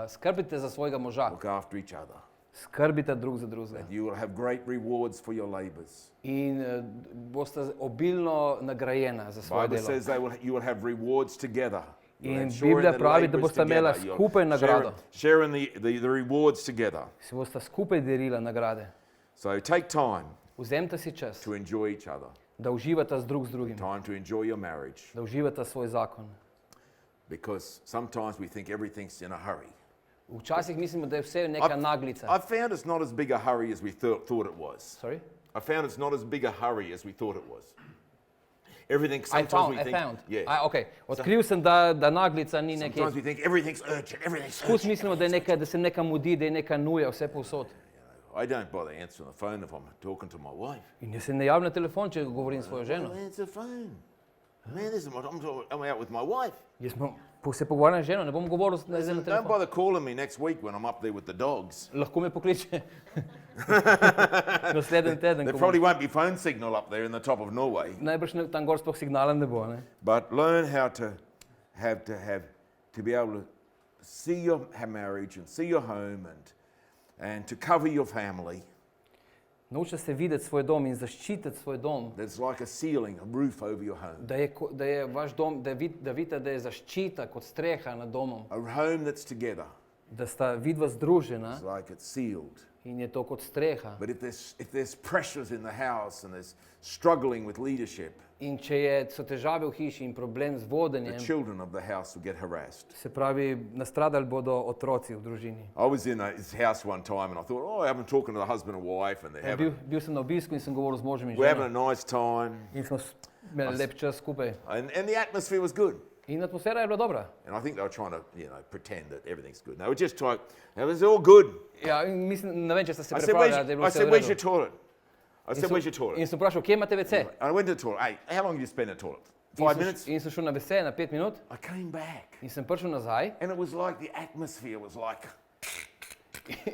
Skrbite za svojega moža. Look after each other. Skrbite drug za drugega. that you will have great rewards for your labors. In boste obilno nagrajena za svoje Bible delo. says you will have rewards together. You'll In have sharing Biblija the pravi, da labors boste imela together. You'll skupaj nagrado. sharing the rewards together. Si boste skupaj delila nagrade. So take time Vzemite si čas, to enjoy each other, da uživate drug z drugim, time to enjoy your marriage, da uživate svoj zakon. because sometimes we think everything's in a hurry. Včasih mislimo, da je vse neka naglica. I found it's not as big a hurry as we thought it was. Sorry? I found it's not as big a hurry as we thought it was. Everything I sometimes we think. found. Yeah. Okay. Odkril sem, da naglica ni nekaj. Sometimes we think everything's urgent, everything's Skus urgent. mislimo, da je nekaj, da se neka mudi, da je neka nuja vse povsod. I don't bother answering the phone if I'm talking to my wife. In jaz se ne javljam na telefon, če govorim s svojo ženo. I answer the phone. Man, this is what I'm out with my wife. Jaz se pogovarjam z ženo, ne bom govoril na Don't telefon. bother calling me next week when I'm up there with the dogs. Lahko me pokliče naslednji teden. There ko probably bom- won't be phone signal up there in the top of Norway. Najbrž tam gor sploh signala ne bo. Ne? But learn how to be able to see your marriage and see your home and to cover your family. Naučite se videti svoj dom in zaščititi svoj dom. There's like a ceiling, a roof over your home. Da je vaš dom, da vidite, da je zaščita kot streha nad domom. A home that's together. Da sta vidva združena It's like it's sealed. in je to kot streha. But if there's pressures in the house and there's struggling with leadership, In če so težave v hiši in problem z the vodenjem, children of the house will get harassed. se pravi, nastradali bodo otroci v družini. I was in his house one time and I thought, oh, I've been talking to the husband and wife and Bil sem na obisku in sem govoril z možem in we're having a ženo. nice time. In smo imeli lep čas skupaj. And the atmosphere was good. In atmosfera je bila dobra. And I think they were trying to, pretend that everything's good. They were just trying, it was all good. Ja, in mislim, ne vem, če ste se I said, pripravljali, da je bilo vse v where's your redu. toilet? I said, where's your In toilet? sem vprašal, kje imate WC? And I went to the toilet. Hey, how long did you spend at the toilet? 5 minutes? In sem šel na WC na 5 minut I came back. in sem prišel nazaj And it was like the atmosphere was like,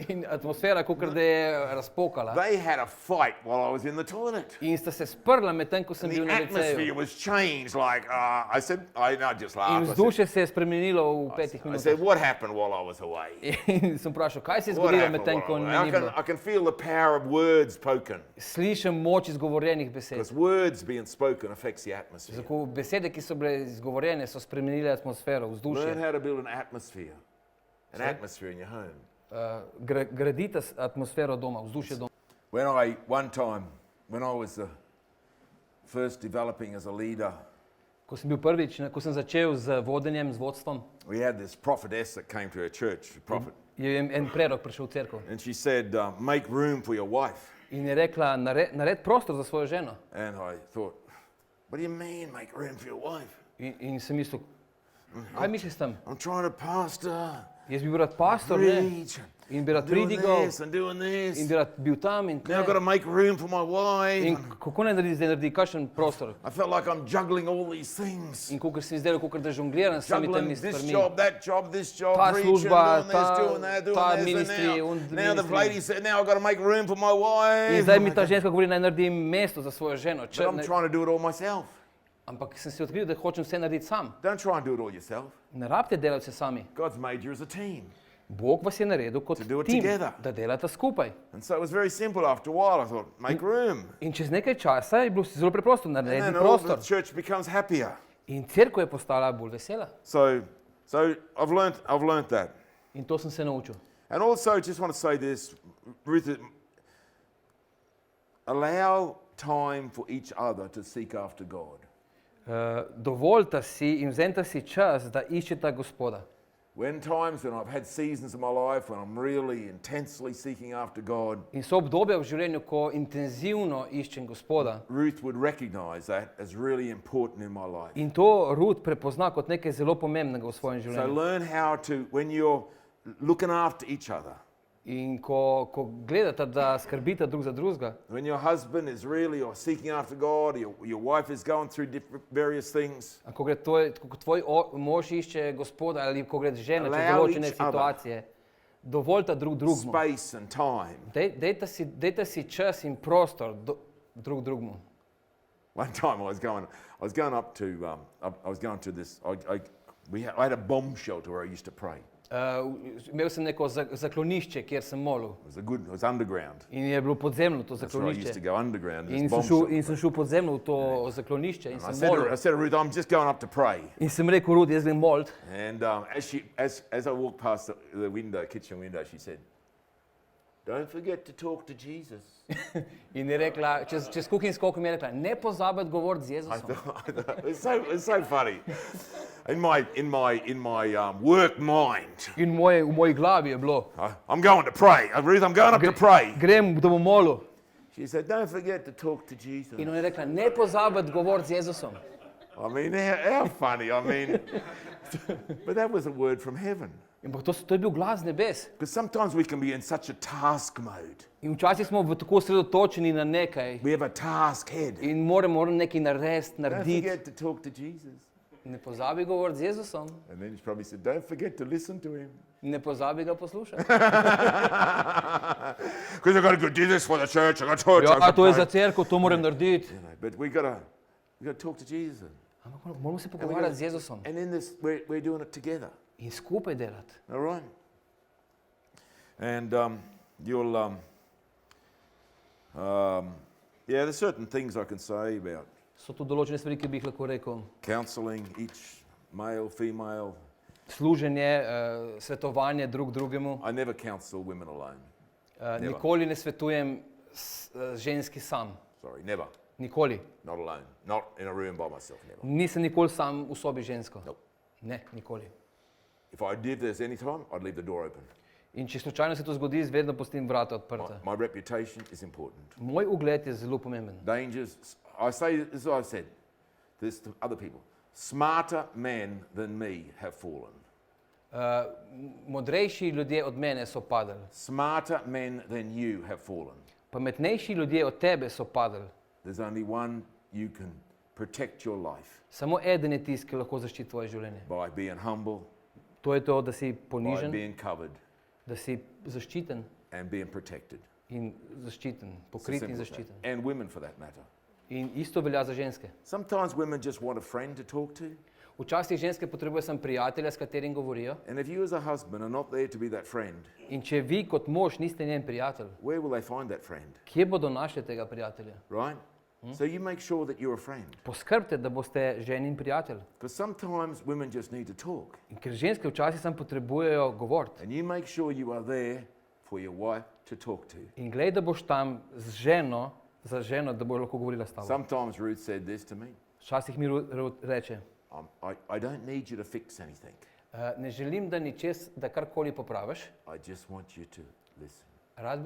in atmosfera, kakor da je razpokala. they had a fight while I was in the toilet. In sta se sprla medtem, ko sem And bil the na atmosphere WC-ju. was changed. Like, I said, I just In laughed. I vzdušje se je spremenilo v 5 said, minutah. what happened while I was away? In sem vprašal, kaj se je What zgodilo happened medtem, while ko I me was ni away? bilo. I can feel the power of words spoken. Slišim moč izgovorjenih besed. Because words being spoken affects the atmosphere. Zato besede, ki so bile izgovorjene, so spremenile atmosfero, Learn vzdušje. how to build an atmosphere in your home. Gradite atmosfero doma, vzdušje doma. One time, when I was first developing as a leader, Ko sem bil prvič, ko sem začel z vodenjem, z vodstvom, we had this prophetess that came to our church, a prophet, je en prerok prišel v cerkev and she said, make room for your wife. in je rekla, nared prostor za svojo ženo. And I thought, what do you mean, make room for your wife? In sem mislil, kaj misliš tam? I'm trying to pastor, Jaz bi bil rad pastor, ne? preach, In bi rad doing pridigal, this and doing in this. bi rad bil tam in Now I've got to tle. make room for my wife. In kako naj zdaj naredi kakšen prostor? I felt like I'm juggling all these things. In kakor se mi zdelo, kakor da žongliram s vsemi Juggling temi this stvarmi. job, that job, this job, Ta preaching, služba, doing this, doing that, doing ta this, ministry, and now the ministry. lady said, now I've got to make room for my wife. In zdaj mi ta ženska govori, naj naredim mesto za svojo ženo. But I'm trying to do it all myself. Ampak sem si odkril, da hočem vse narediti sam. Don't try and do it all yourself. Ne rabite delati vse sami. God's made you as a team. Bog vas je naredil kot To do it tim, together. da delate skupaj. And so it was very simple after a while. I thought, make room. In čez nekaj časa je bilo zelo preprosto And narediti then all the prostor. church becomes happier. In cerkev je postala bolj vesela. So I've learned that. In to sem se naučil. And also, just want to say this, Ruth, allow time for each other to seek after God. Dovolite si in vzemite si čas, da iščete Gospoda. When I've had seasons of my life when I'm really intensely seeking after God, In so obdobja v življenju, ko intenzivno iščem Gospoda. Ruth would recognize that as really important in my life. In to Rut prepozna kot nekaj zelo pomembnega v svojem So življenju. learn how to, when you're looking after each other, In ko gledate, da skrbite drug za drugega, when your husband is really or seeking after God, your wife is going through various things, ko gre ko tvoj mož išče Gospoda ali ko gre žena čez Allow določene each other situacije, dovolite drug drugemu. space and time. Dejte si čas in prostor drug drugemu. One time I was going up to this. I had a bomb shelter where I used to pray. Imel sem neko zaklonišče, kjer sem molil. It was underground. In je bilo podzemno to That's where I used to zaklonišče. go underground. In sem šel podzemno v to zaklonišče in I sem molil. said to Ruth, I'm just going up to pray. In sem rekel, Rudi, jaz grem molit. And as I walked past the window, kitchen window, she said, "Don't forget to talk to Jesus." In je rekla, čez kuhinjsko okno mi je rekla, ne pozabiti govoriti z Jezusom. It's so funny. In my work mind, In v moji glavi je bilo, I'm going to pray. Ruth, I'm going up to pray. grem, da bom molil. She said, "Don't forget to talk to Jesus." In on je rekla, ne pozabiti govoriti z Jezusom. I mean, how funny. I mean, but that was a word from heaven. In to je bil glas z nebes. Because sometimes we can be in such a task mode. In včasih smo tako osredotočeni na nekaj We have a task head. in moramo nekaj narediti, Don't narediti. forget to talk to Jesus. Ne pozabi govoriti z Jezusom, And then she probably said, "Don't forget to listen to him." ne pozabi ga poslušati. Because I've got to go do this for the church. I've got to Ja, church. to je za cerkev, to moram narediti. But we got to talk to Jesus. Ampak moramo se pogovarjati z Jezusom And in this, we're doing it together. in skupaj delati. All right. And you'll, yeah, there's certain things I can say about So tu določene stvari, ki bi jih lahko rekel. counselling, each male, female. Služenje, svetovanje drug drugemu. I never counsel women alone. Nikoli ne svetujem ženski sam. Sorry, never. Nikoli. Not alone. Not in a room by myself, never. Nisem nikoli sam v sobi žensko. Nope. Ne, nikoli. If I did this any time, I'd leave the door open. In če slučajno se to zgodi, vedno pustim vrata odprta. My reputation is important. Moj ugled je zelo pomemben. Dangers, I say, this is what I've said, this to other people. Smarter men than me have fallen. Modrejši ljudje od mene so padli. Smarter men than you have fallen. Pametnejši ljudje od tebe so padli. There's only one you can protect your life Samo eden je tisti, ki lahko zaščiti tvoje življenje. by being humble, To je to, da si by ponižen, being covered, da si zaščiten and being protected. in zaščiten, It's as pokrit in simple as that. zaščiten. And women for that matter. In isto velja za ženske. Sometimes women just want a friend to talk to. Včasih ženske potrebujejo samo prijatelja, s katerim govorijo. And if you as a husband are not there to be that friend, In če vi kot mož niste njen prijatelj, where will they find that friend? kje bodo našli tega prijatelja? Right? So you make sure that you're a friend. Poskrbite, da boste ženin prijatelj. Because sometimes women just need to talk. In ker ženske včasih samo potrebujejo govoriti. And you make sure you are there for your wife to talk to. In glej, da boš tam z ženo, za ženo, da bo lahko govorila s tabo. Sometimes Ruth said this to me. Včasih mi reče, I don't need you to fix anything. ne želim, da karkoli popraviš, I just want you to listen.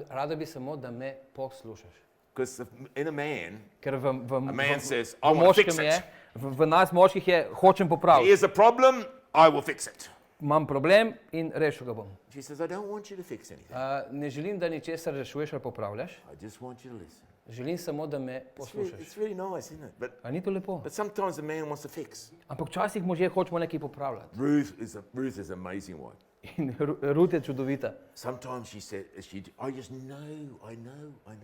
rada bi samo, da me poslušaš. Because in a man, Ker a man says, I want to moškem fix je, it. v nas moških je, hočem popraviti. Here's a problem, I will fix it. Imam problem in rešil ga bom. She says, I don't want you to fix anything. Ne želim, da ničesar rešuješ ali popravljaš, I just want you to listen. želim samo, da me poslušaš. It's really nice, isn't it? A ni to lepo? But sometimes a man wants to fix. Ampak včasih možje hočemo nekaj popravljati. Ruth is an amazing wife. In Ruth je čudovita. Sometimes she said, I just know.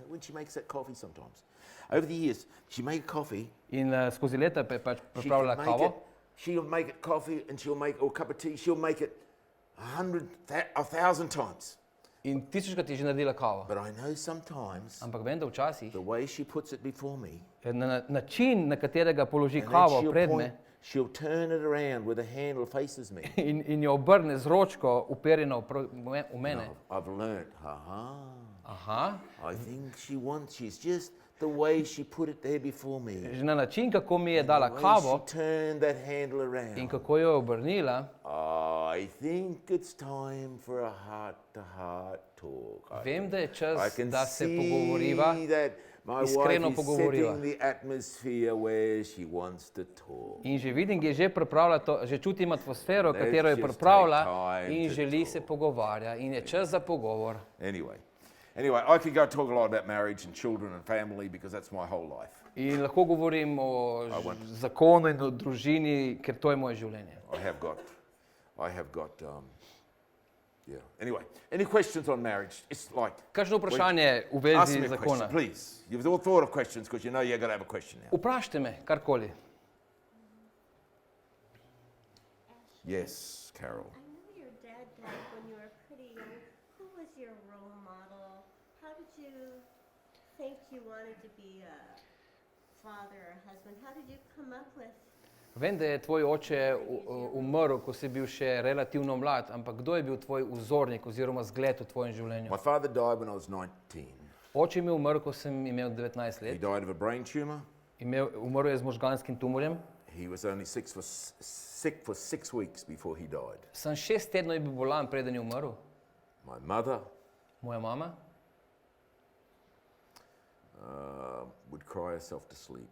When she makes that coffee sometimes. Over the years, she made coffee. In skozi leta pa je pač pripravila kavo. She'll make it coffee and or a cup of tea. She'll make it 1,000 times. In tisočkrat je že naredila kavo. But I know sometimes Ampak vem, da včasih the way she puts it before me. Način, na katerega položi And then kavo pred me she'll turn it around where the handle faces me. in jo obrne z ročko uperjeno v mene. I've learned, Aha, I think she's just the way she put it there before me. že na način, kako mi je dala The way kavo she turned that handle around. in kako jo je obrnila, I think it's time for a heart-to-heart talk. vem, da je I čas, can da se see pogovoriva. that my iskreno wife is pogovoriva. setting the atmosphere where she wants to talk. In že vidim, da je že pripravila to, že čutim atmosfero, Let's katero je just pripravila take time in to želi talk. se pogovarja in je čas za pogovor. Anyway, I could go talk a lot about marriage and children and family because that's my whole life. In lahko govorim o zakonu in o družini, ker to je moje življenje. I have got, yeah. Anyway, any questions on marriage? It's like, Kakšno vprašanje v ask vezi me a zakona? question, please. You've all thought of questions because you know you're going to have a question now. Vprašajte me, karkoli. Yes, Carol. I know your dad died were pretty young, who was your role model? How did you think you wanted to be a father or husband? How did you come up with? Vem, da je tvoj oče umrl, ko si bil še relativno mlad, ampak kdo je bil tvoj vzornik oziroma zgled v tvojem življenju? My father died when I was 19. Oče mi je umrl, ko sem imel 19 He let. died of a brain tumor. Umrl je z možganskim tumorjem. He was only sick for 6 weeks before he died. Sem 6 tednov je bil bolan, preden je umrl. My mother Moja mama would cry herself to sleep.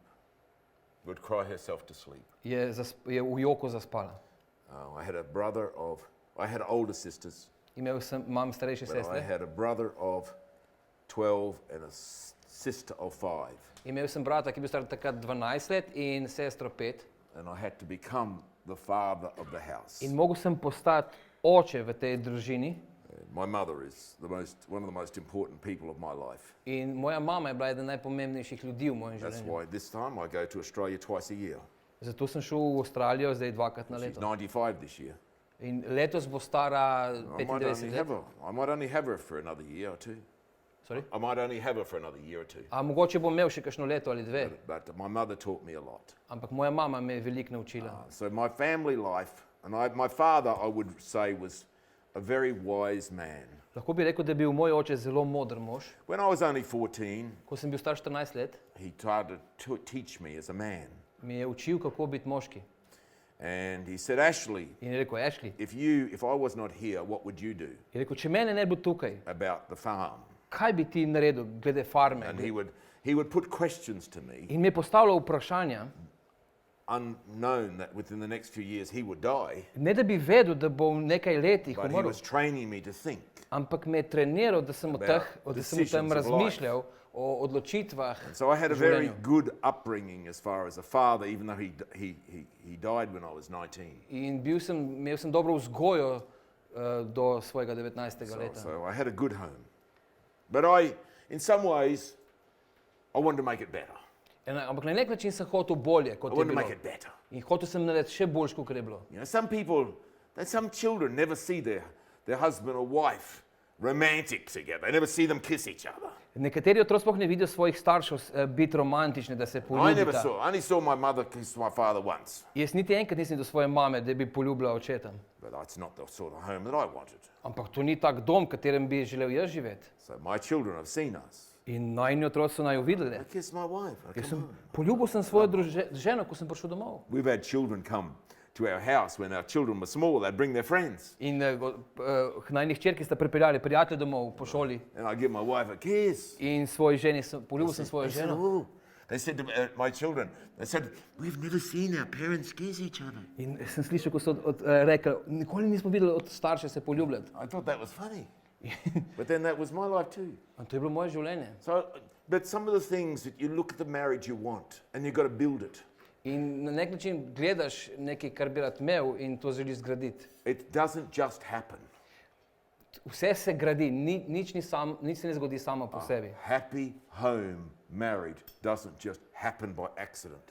Would cry herself to sleep. je v joku zaspala. I had older sisters, Imam starejše but I sestre. had a brother of 12 and a sister of 5. Imel sem brata, ki je bil star takrat 12 let in sestro 5. And I had to become the father of the house. In mogel sem postati oče v tej družini. My mother is one of the most important people of my life. In moja mama je bila eden najpomembnejših ljudi v mojem That's življenju. why this time I go to Australia twice a year. Zato sem šel v Avstralijo zdaj 2-krat na She's leto. 95 this year. In letos bo stara I might 95 let. only have her for another year or two. Sorry? I might only have her for another year or two. A mogoče bom imel še kakšno leto ali dve, But my mother taught me a lot. ampak moja mama me je veliko naučila. So my family life, and my father, I would say, was a very wise man. Lahko bi rekel, da je bil moj oče zelo moder mož. When I was only 14, Ko sem bil star 14 let, he tried to teach me as a man. mi je učil, kako biti moški. And he said, Ashley, In je rekel, Ashley, if I was not here, what would you do je rekel, če mene ne bi bilo tukaj, about the farm? kaj bi ti naredil glede farme? And he would put questions to me, In mi je postavljal vprašanja, unknown that within the next few years he would die, ne da bi vedel, da bo v nekaj letih but he umrl, was training me to think. ampak me je treniral, da sem o tem decisions of razmišljal, o odločitvah So I had a v very življenju. good upbringing as far as a father, even though he died when I was 19. In imel sem dobro vzgojo do svojega 19. leta. So I had a good home. But in some ways, I wanted to make it better. Ampak na nek način sem hotel bolje, I kot je wanted to bilo. make it better. In hotel sem narediti še boljš, kot je bilo. You know, some children never see their husband or wife romantic together. They never see them kiss each other. Nekateri otroci sploh ne vidijo svojih staršev biti romantični, da se I poljubita. only saw my mother kiss my father once. Jaz niti enkrat nisem do svoje mame, da bi poljubila očeta. But that's not the sort of home that I wanted. Ampak to ni tak dom, v katerem bi želel jaz živeti. So my children have seen us. In najini otroci so naju videli. I kissed my wife. Poljubil sem svojo ženo, ko sem prišel domov. We've had children come to our house when our children were small. They'd bring their friends. In najini hčerki sta pripeljali prijatelje domov po šoli. And I give my wife a kiss. In svoji ženi, poljubil sem svojo They said, ženo. "Oh." They said to my children, they said, "We've never seen our parents kiss each other." In sem slišal, ko so rekli, nikoli nismo videli od starše se poljubljati. I thought that was funny. But then that was my life too. In to je bilo moje življenje. So, but some of the things that you look at the marriage you want and you've got to build it. In na nek način gledaš nekaj, kar bi rad imel in to želiš zgraditi. It doesn't just happen. Vse se gradi, nič se ne zgodi samo po sebi. Happy home married doesn't just happen by accident.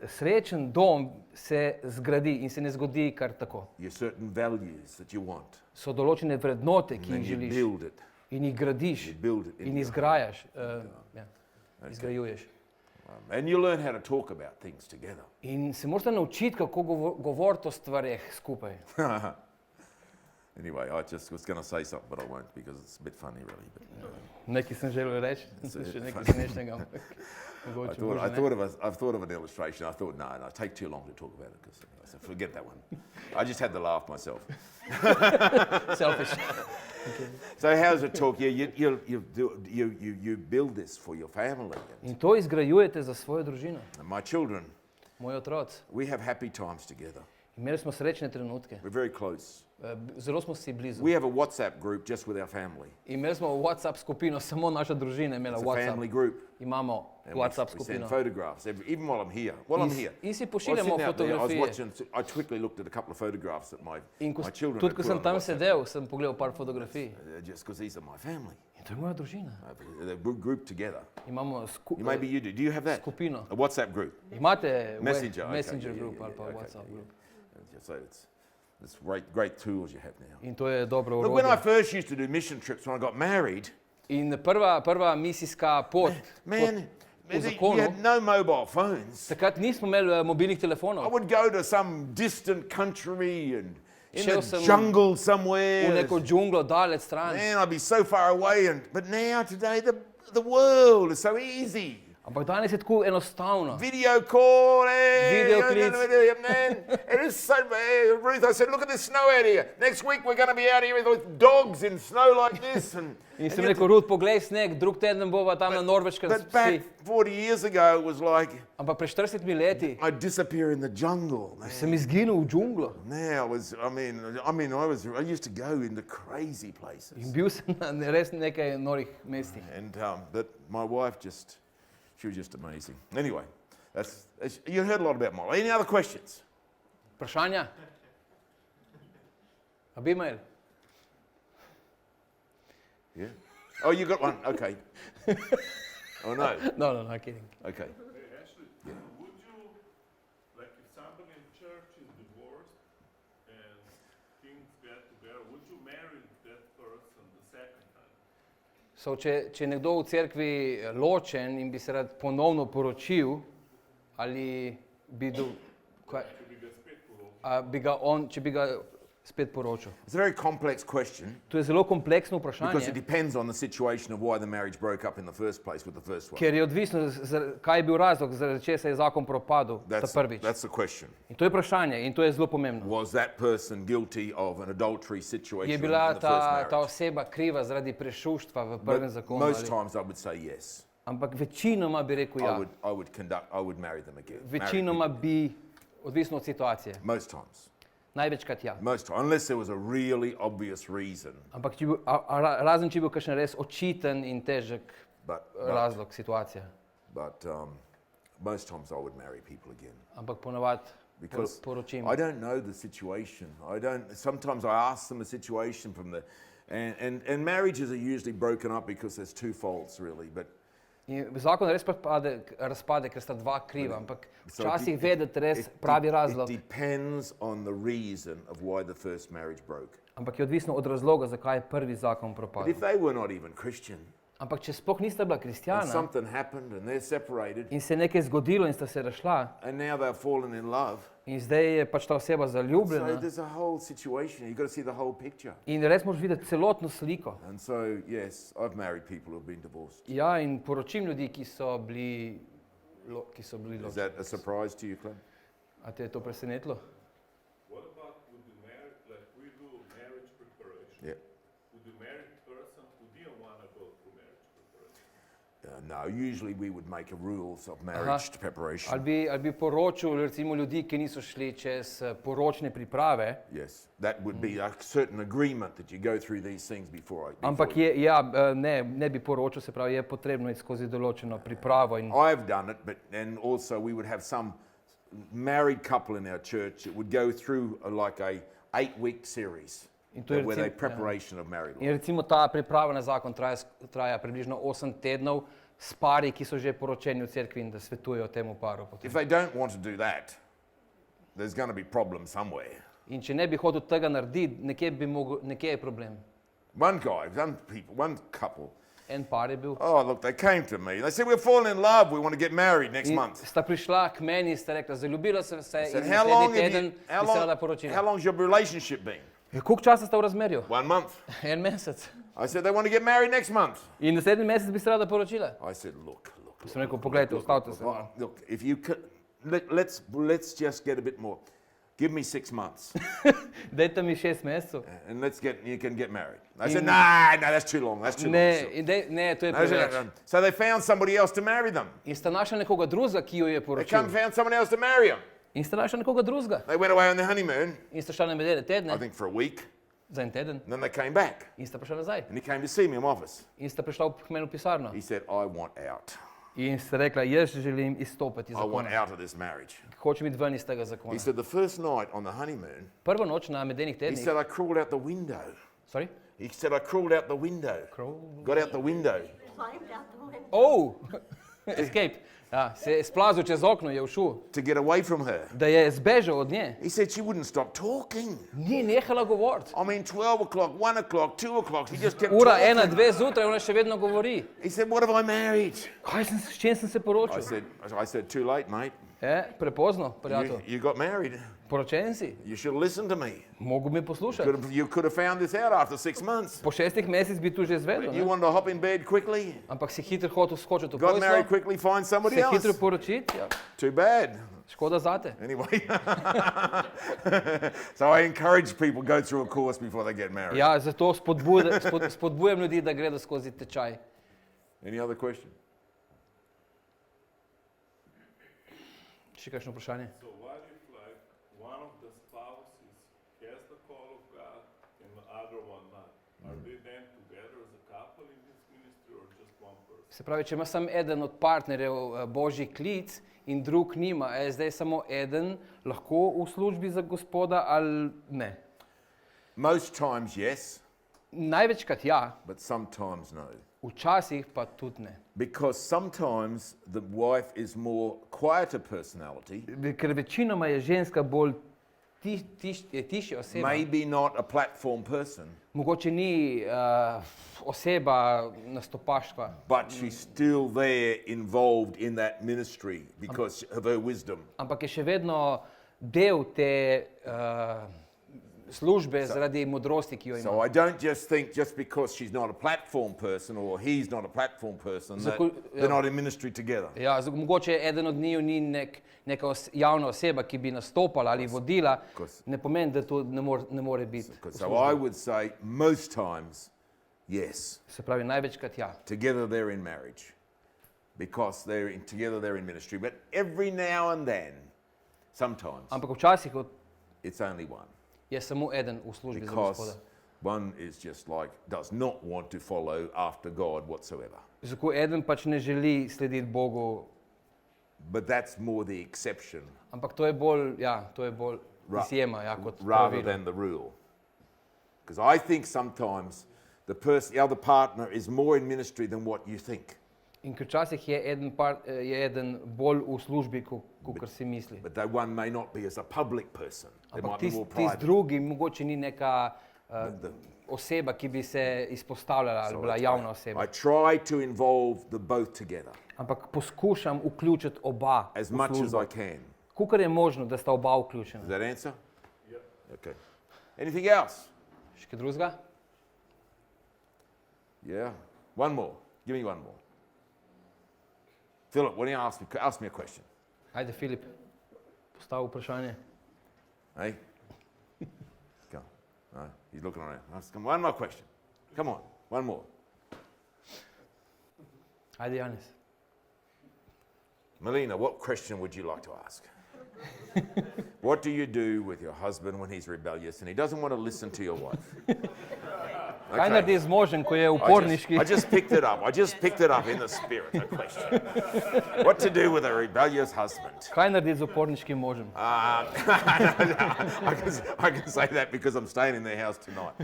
Srečen dom se zgradi in se ne zgodi kar tako. There are certain values that you want. So določene vrednote, ki And jih then you želiš build it. in jih gradiš You build it in in your izgrajaš, izgrajuješ. And you learn how to talk about things together. In se morate naučiti, kako govoriti o stvareh skupaj. Anyway, I just was going to say something, but I won't because it's a bit funny, really. But, Nekaj sem želel reči, še nekaj smešnega. I've thought of an illustration. I thought, no, take too long to talk about it because I said, forget that one. I just had to laugh myself. Selfish. So how's it talk? You build this for your family. In to izgrajujete za svojo družino. And my children, Moji otroci. we have happy times together. Imeli smo srečne trenutke. We're very close. Zelo smo si blizu. We have a WhatsApp group just with our family. Imeli smo WhatsApp skupino, samo naša družina je imela It's a WhatsApp. family group. Imamo And WhatsApp we send skupino. photographs, even while I'm here. While I'm here. In si I was pošiljamo sitting out there, fotografije. I quickly looked at a couple of photographs that my children Tudi had ko put sem on tam WhatsApp. sedel, sem pogledal par fotografij. Just because these are my family. In to je moja družina. They're grouped together. Imamo Maybe you do. Do you have that? skupino. A WhatsApp group? Imate Messenger. Okay, Messenger yeah, group yeah, ali pa okay, WhatsApp yeah. group. So It's great tools you have now. In to je dobro Look, when I orodje. first used to do mission trips when I got married, In prva misijska pot, man, v you zakonu, had no mobile phones. takrat nismo imeli mobilnih I telefonov. would go to some distant country and in Šel the sem jungle V somewhere. neko džunglo daleč stran. Man, I'd be so far away. But now, today, the world is so easy. Ampak danes je tako enostavno. Video call, Video clips. man. It is so bad. Ruth, I said, look at the snow out here. Next week we're going to be out here with dogs in snow like this. In sem rekel, Ruth, poglej sneg, drug teden bova tam na Norveškem But back vsi. 40 years ago, it was like Ampak pred 40 leti I'd disappear in the jungle, man. sem izginil v džunglo. Now I used to go into crazy places. In bil sem na res nekaj norih mestih. And but my wife she was just amazing. Anyway, you heard a lot about Molly. Any other questions? Vprašanja? Abimael? Yeah. Oh, you got one. Okay. Oh no. No, I'm kidding. Okay. Actually, would you, like if somebody in church is divorced and things get together, would you marry that person the second time? So, če je nekdo v cerkvi ločen in bi se rad ponovno poročil, ali bi, Če bi ga spet poročil. če bi ga spet poročil. It's a very complex question To je zelo kompleksno because vprašanje, it depends on the situation of why the marriage broke up in the first place with the first one. ker je odvisno, kaj je bil razlog, zaradi česa je zakon propadel, ta prvič. That's the question. In to je vprašanje in to je zelo pomembno. Was that person guilty of an adultery situation Je in bila the first marriage? ta oseba kriva zaradi prešuštva v prvem zakonu? Most Ali? times I would say yes. Ampak večinoma bi rekel ja. I would marry them again. Večinoma bi, odvisno od situacije. Most times. Največkrat ja. Most times. Unless there was a really obvious reason. Ampak razen če bi bil kakšen res očiten in težek But razlog, situacija. most times I would marry people again. Ampak ponavadi Because poročim. I don't know the situation. Sometimes I ask them a situation from the, and marriages are usually broken up because there's two faults really, but In zakon res razpade, ker sta dva kriva, ampak so včasih vedeti res pravi razlog, it depends on the reason of why the first marriage broke. ampak je odvisno od razloga, zakaj je prvi zakon But propadel. if they were not even Christian, Ampak če sploh nista bila and kristjana something happened and they're separated, in se je nekaj zgodilo in sta se razšla and now they've fallen in love, in zdaj je pač ta oseba so zaljubljena there's a whole situation. You've got to see the whole picture. in res moraš videti celotno sliko. And so, yes, I've married people who've been divorced. Ja, in poročim ljudi, ki so bili Is ločeni. that a surprise to you, Clem? A te je to presenetilo? What about with the marriage, like we do marriage preparation? Yeah. With the married person who didn't want to go through marriage preparation? No, usually we would make a rules of marriage preparation. Ali bi poročil recimo ljudi, ki niso šli čez poročne priprave, Yes, that would be a certain agreement that you go through these things before. ampak ne bi poročil, se pravi, je potrebno iti skozi določeno pripravo. In I've done it, and also we would have some married couple in our church that would go through like a 8-week series In to je where they recimo- preparation of married life. In recimo ta priprava na zakon traja približno 8 tednov s pari, ki so že poročeni v cerkvi in da svetujejo temu paru. potem. If they don't want to do that, there's going to be problems somewhere. In če ne bi hotel tega narediti, nekje je problem. One couple, En par je bil. oh look, they came to me. They said, we're falling in love, we want to get married next In month. sta prišla k meni in sta rekla, zaljubila se I in said, how long naslednji have teden you, bi se rada poročila. how long's your relationship been? Koliko časa sta v razmerju? 1 month. En mesec. I said, they want to get married next month. In naslednji mesec bi se rada poročila. I said, look. Sem rekel, poglejte, ustavite se. Look, if you could, let's just get a bit more. Give me 6 months, Dajte mi 6 mesecev. and you can get married. I In- said, no, that's too long. That's too Ne, long. ne, to je I said, preveč. so they found somebody else to marry them. In sta našla nekoga drugega, ki jo je They poročil. found someone else to marry them. In sta našla nekoga drugega. They went away on their honeymoon, In sta šla na medene I tedne, think for a week, za en teden. and then they came back, In sta prišla nazaj. and he came to see me in my office. In sta prišla k meni v pisarno. He said, I want out. In sta rekla, jaz želim izstopiti iz I want zakona. out of this marriage. Hočem iti ven iz tega He zakona. said, the first night on the honeymoon, Prvo noč na medenih he tednih. said, I crawled out the window. Sorry? He said, I crawled out the window. Got out the window. Climbed out the window. Oh! Escape. Ja, se je splazil čez okno, je ušel. to get away from her. Da je zbežal od nje. He said she wouldn't stop talking. Ni nehala govoriti. I mean, 12 o'clock, 1 o'clock, 2 o'clock, she just kept Ura talking. 1, 2 zjutraj, ona še vedno govori. He said, what have I married? S čem sem se poročil? I said, too late, mate. Prepozno, prijatelj. You got married. Poročen si. You should listen to me. Mogu mi poslušati. You could have found this out after 6 months. Po 6 mesecih bi tu že izvedel. You wanted to hop in bed quickly. Ampak si hitro hotel skočiti v Got married poslo. quickly, find somebody Se else. hitro poročiti. Ja. Too bad. Škoda zate. Anyway, so I encourage people to go through a course before they get married. Ja, zato spodbujam ljudi, da gredo skozi tečaj. Any other question? Še kakšno vprašanje? So what if like one of the spouses has the call of God and the other one not? Are they then together as a couple in this ministry or just one person? Se pravi, če ima samo eden od partnerjev božji klic in drug nima, je zdaj samo eden lahko v službi za Gospoda ali ne? Most times, yes, Največkrat ja, but sometimes no. včasih pa tudi ne. Because sometimes the wife is more quieter personality, Ker večinoma je ženska bolj tišja oseba. maybe not a platform person, Mogoče ni oseba nastopaštva, but she's still there involved in that ministry because of her wisdom. ampak je še vedno del te službe zaradi modrosti, ki jo So ima. I don't just think just because she's not a platform person or he's not a platform person that they're not in ministry together. Ja, mogoče eden od njiju ni neka javna oseba, ki bi nastopala ali vodila, ne pomeni, da to ne more biti. So I would say most times, yes, Se pravi, največkrat ja. together they're in marriage because together they're in ministry. But every now and then, sometimes, Ampak včasih it's only one je samo eden v službi za Gospoda. because one is just like, does not want to follow after God whatsoever. Zato eden pač ne želi slediti Bogu, But that's more the exception ampak to je bolj izjema, ja, kot rather pravilo. than the rule. Because I think sometimes the other partner is more in ministry than what you think. In ker včasih je eden bolj v službi, kot si misli. But that one may not be as a public person. They Ampak might be more tisti private. drugi mogoče ni neka oseba, ki bi se izpostavljala ali bila javna oseba. I try to involve the both together Ampak poskušam vključiti oba as v much as službo. I can. Kolikor je možno, da sta oba vključena. Does that answer? Yep. Okay. Anything else? Še kaj drugega? Yeah. One more. Give me one more. Philip, why don't you ask me a question? Ajde, Filip, postavi vprašanje. Hey? Go. No, he's looking around. Ask him one more question. Come on, one more. Ajde, Janez. Melina, what question would you like to ask? What do you do with your husband when he's rebellious and he doesn't want to listen to your wife? Kaj naredi z možem, ko je uporniški? I just picked it up. I just picked it up in the spirit, the question. What to do with a rebellious husband? Kaj naredi z uporniškim možem? I can say that because I'm staying in their house tonight.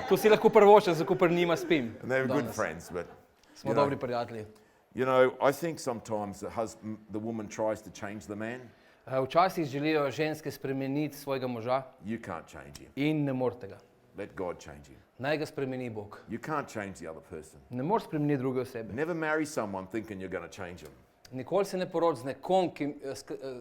To si lahko prvošča, zato ker nima spim. And they're good danes. friends, but Smo dobri prijatelji. you know, I think sometimes the woman tries to change the man. Včasih želijo ženske spremeniti svojega moža You can't change him. in ne morete ga. Let God change him. Naj ga spremeni Bog. You can't change the other person. Ne moreš spremeniti druge osebe. Never marry someone thinking you're going to change him. Nikoli se ne poroči z nekom,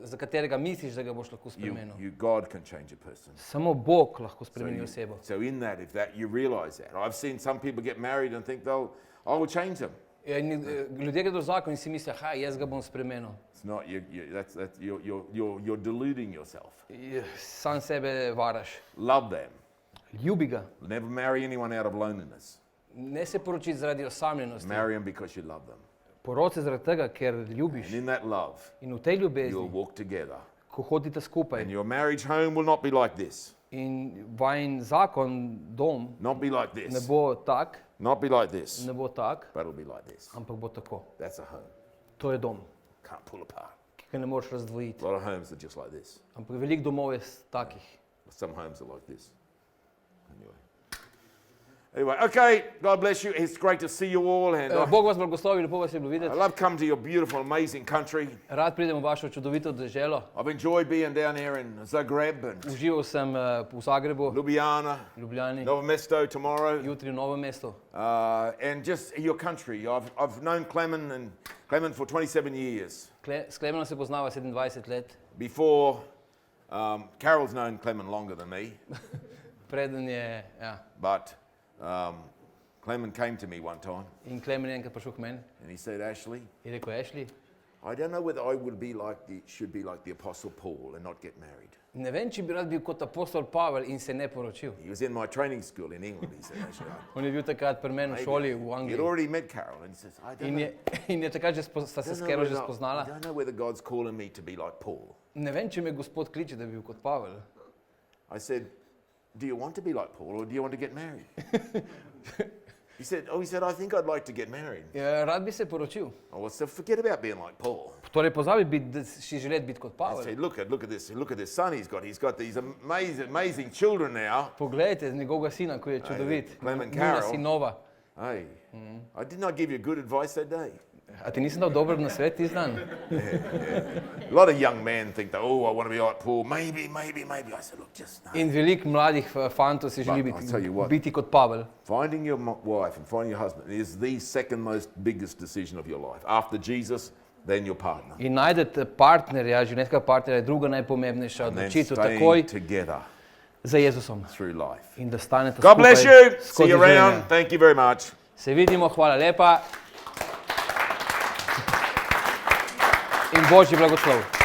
za katerega misliš, da ga boš lahko spremenil. God can change a person. Samo Bog lahko spremeni osebo. So in that, if that you realize that, I've seen some people get married and think I will change them. Ljudje gredo v zakon in si mislijo, jaz ga bom spremenil. It's not you're deluding yourself. Sam sebe varaš. Love them. Ljubi ga. Never marry anyone out of loneliness. Ne se poročiti zaradi osamljenosti. Marry them because you love them. Poroči se zaradi tega, ker ljubiš. And in that love, In v tej you'll ljubezni, walk together. ko hodite skupaj, And your marriage home will not be like this. in vajin zakon, dom, Not be like ne this. bo tak, Not be like this. ne bo tak, But it'll be like this. ampak bo tako. That's a home. To je dom, Can't pull apart. ki ga ne moreš razdvojiti. A lot of homes are just like this. Ampak veliko domov je takih. Some homes are like this. Anyway. Anyway, okay, God bless you. It's great to see you all, and Bog vas blagoslovi, lepo vas je bilo I videti. love coming to your beautiful, amazing country. Rad pridem v vašo čudovito deželo. I've enjoyed being down there in Zagreb and Užival sem v Zagrebu, Ljubljana, Ljubljani, Novo Mesto tomorrow, jutri v Novem mestu. and just your country. I've known Clement for 27 years. S Klemenom se poznava 27 let. Before, Carol's known Clement longer than me, Preden je, ja. but Clement came to me one time In Klemen je enkrat prišel k meni and he said, Ashley, in rekel, Ashley, I don't know whether I should be like the Apostle Paul and not get married. ne vem, če bi rad bil kot apostol Pavel in se ne poročil. He was in my training school in England, he said, Ashley. On je bil takrat pri meni v šoli v He'd Angliji. already met Carol and he says, I don't In know. je takrat že sta se s Carol že I spoznala. don't know whether God's calling me to be like Paul. Ne vem, če me Gospod kliče, da bi bil kot Pavel. I said, do you want to be like Paul or do you want to get married? He said, I think I'd like to get married. Rad bi se poročil. Oh, well, so forget about being like Paul. Torej pozabi si želeti biti kot I Pavel. said, look at this son he's got. He's got these amazing children now. Poglejte njegovega sina, ko je čudovit. Clement Njuna Carroll. sinova. Hey, I did not give you good advice that day. A ti nisem dal dober nasvet tisti dan? A lot of young men think that, I want to be like Paul. Maybe. I said, look, just no. In veliko mladih fantov si želi But I'll tell you what. biti kot Pavel. Finding your wife and finding your husband is the second most biggest decision of your life. After Jesus, then your partner. In najdete partnerja, življenjskega partnerja je druga najpomembnejša And then odločitev staying takoj together za Jezusom. through life. In da stanete God bless skupaj you. See skozi you around. življenje. Thank you very much. Se vidimo, hvala lepa. In Božji blagoslov.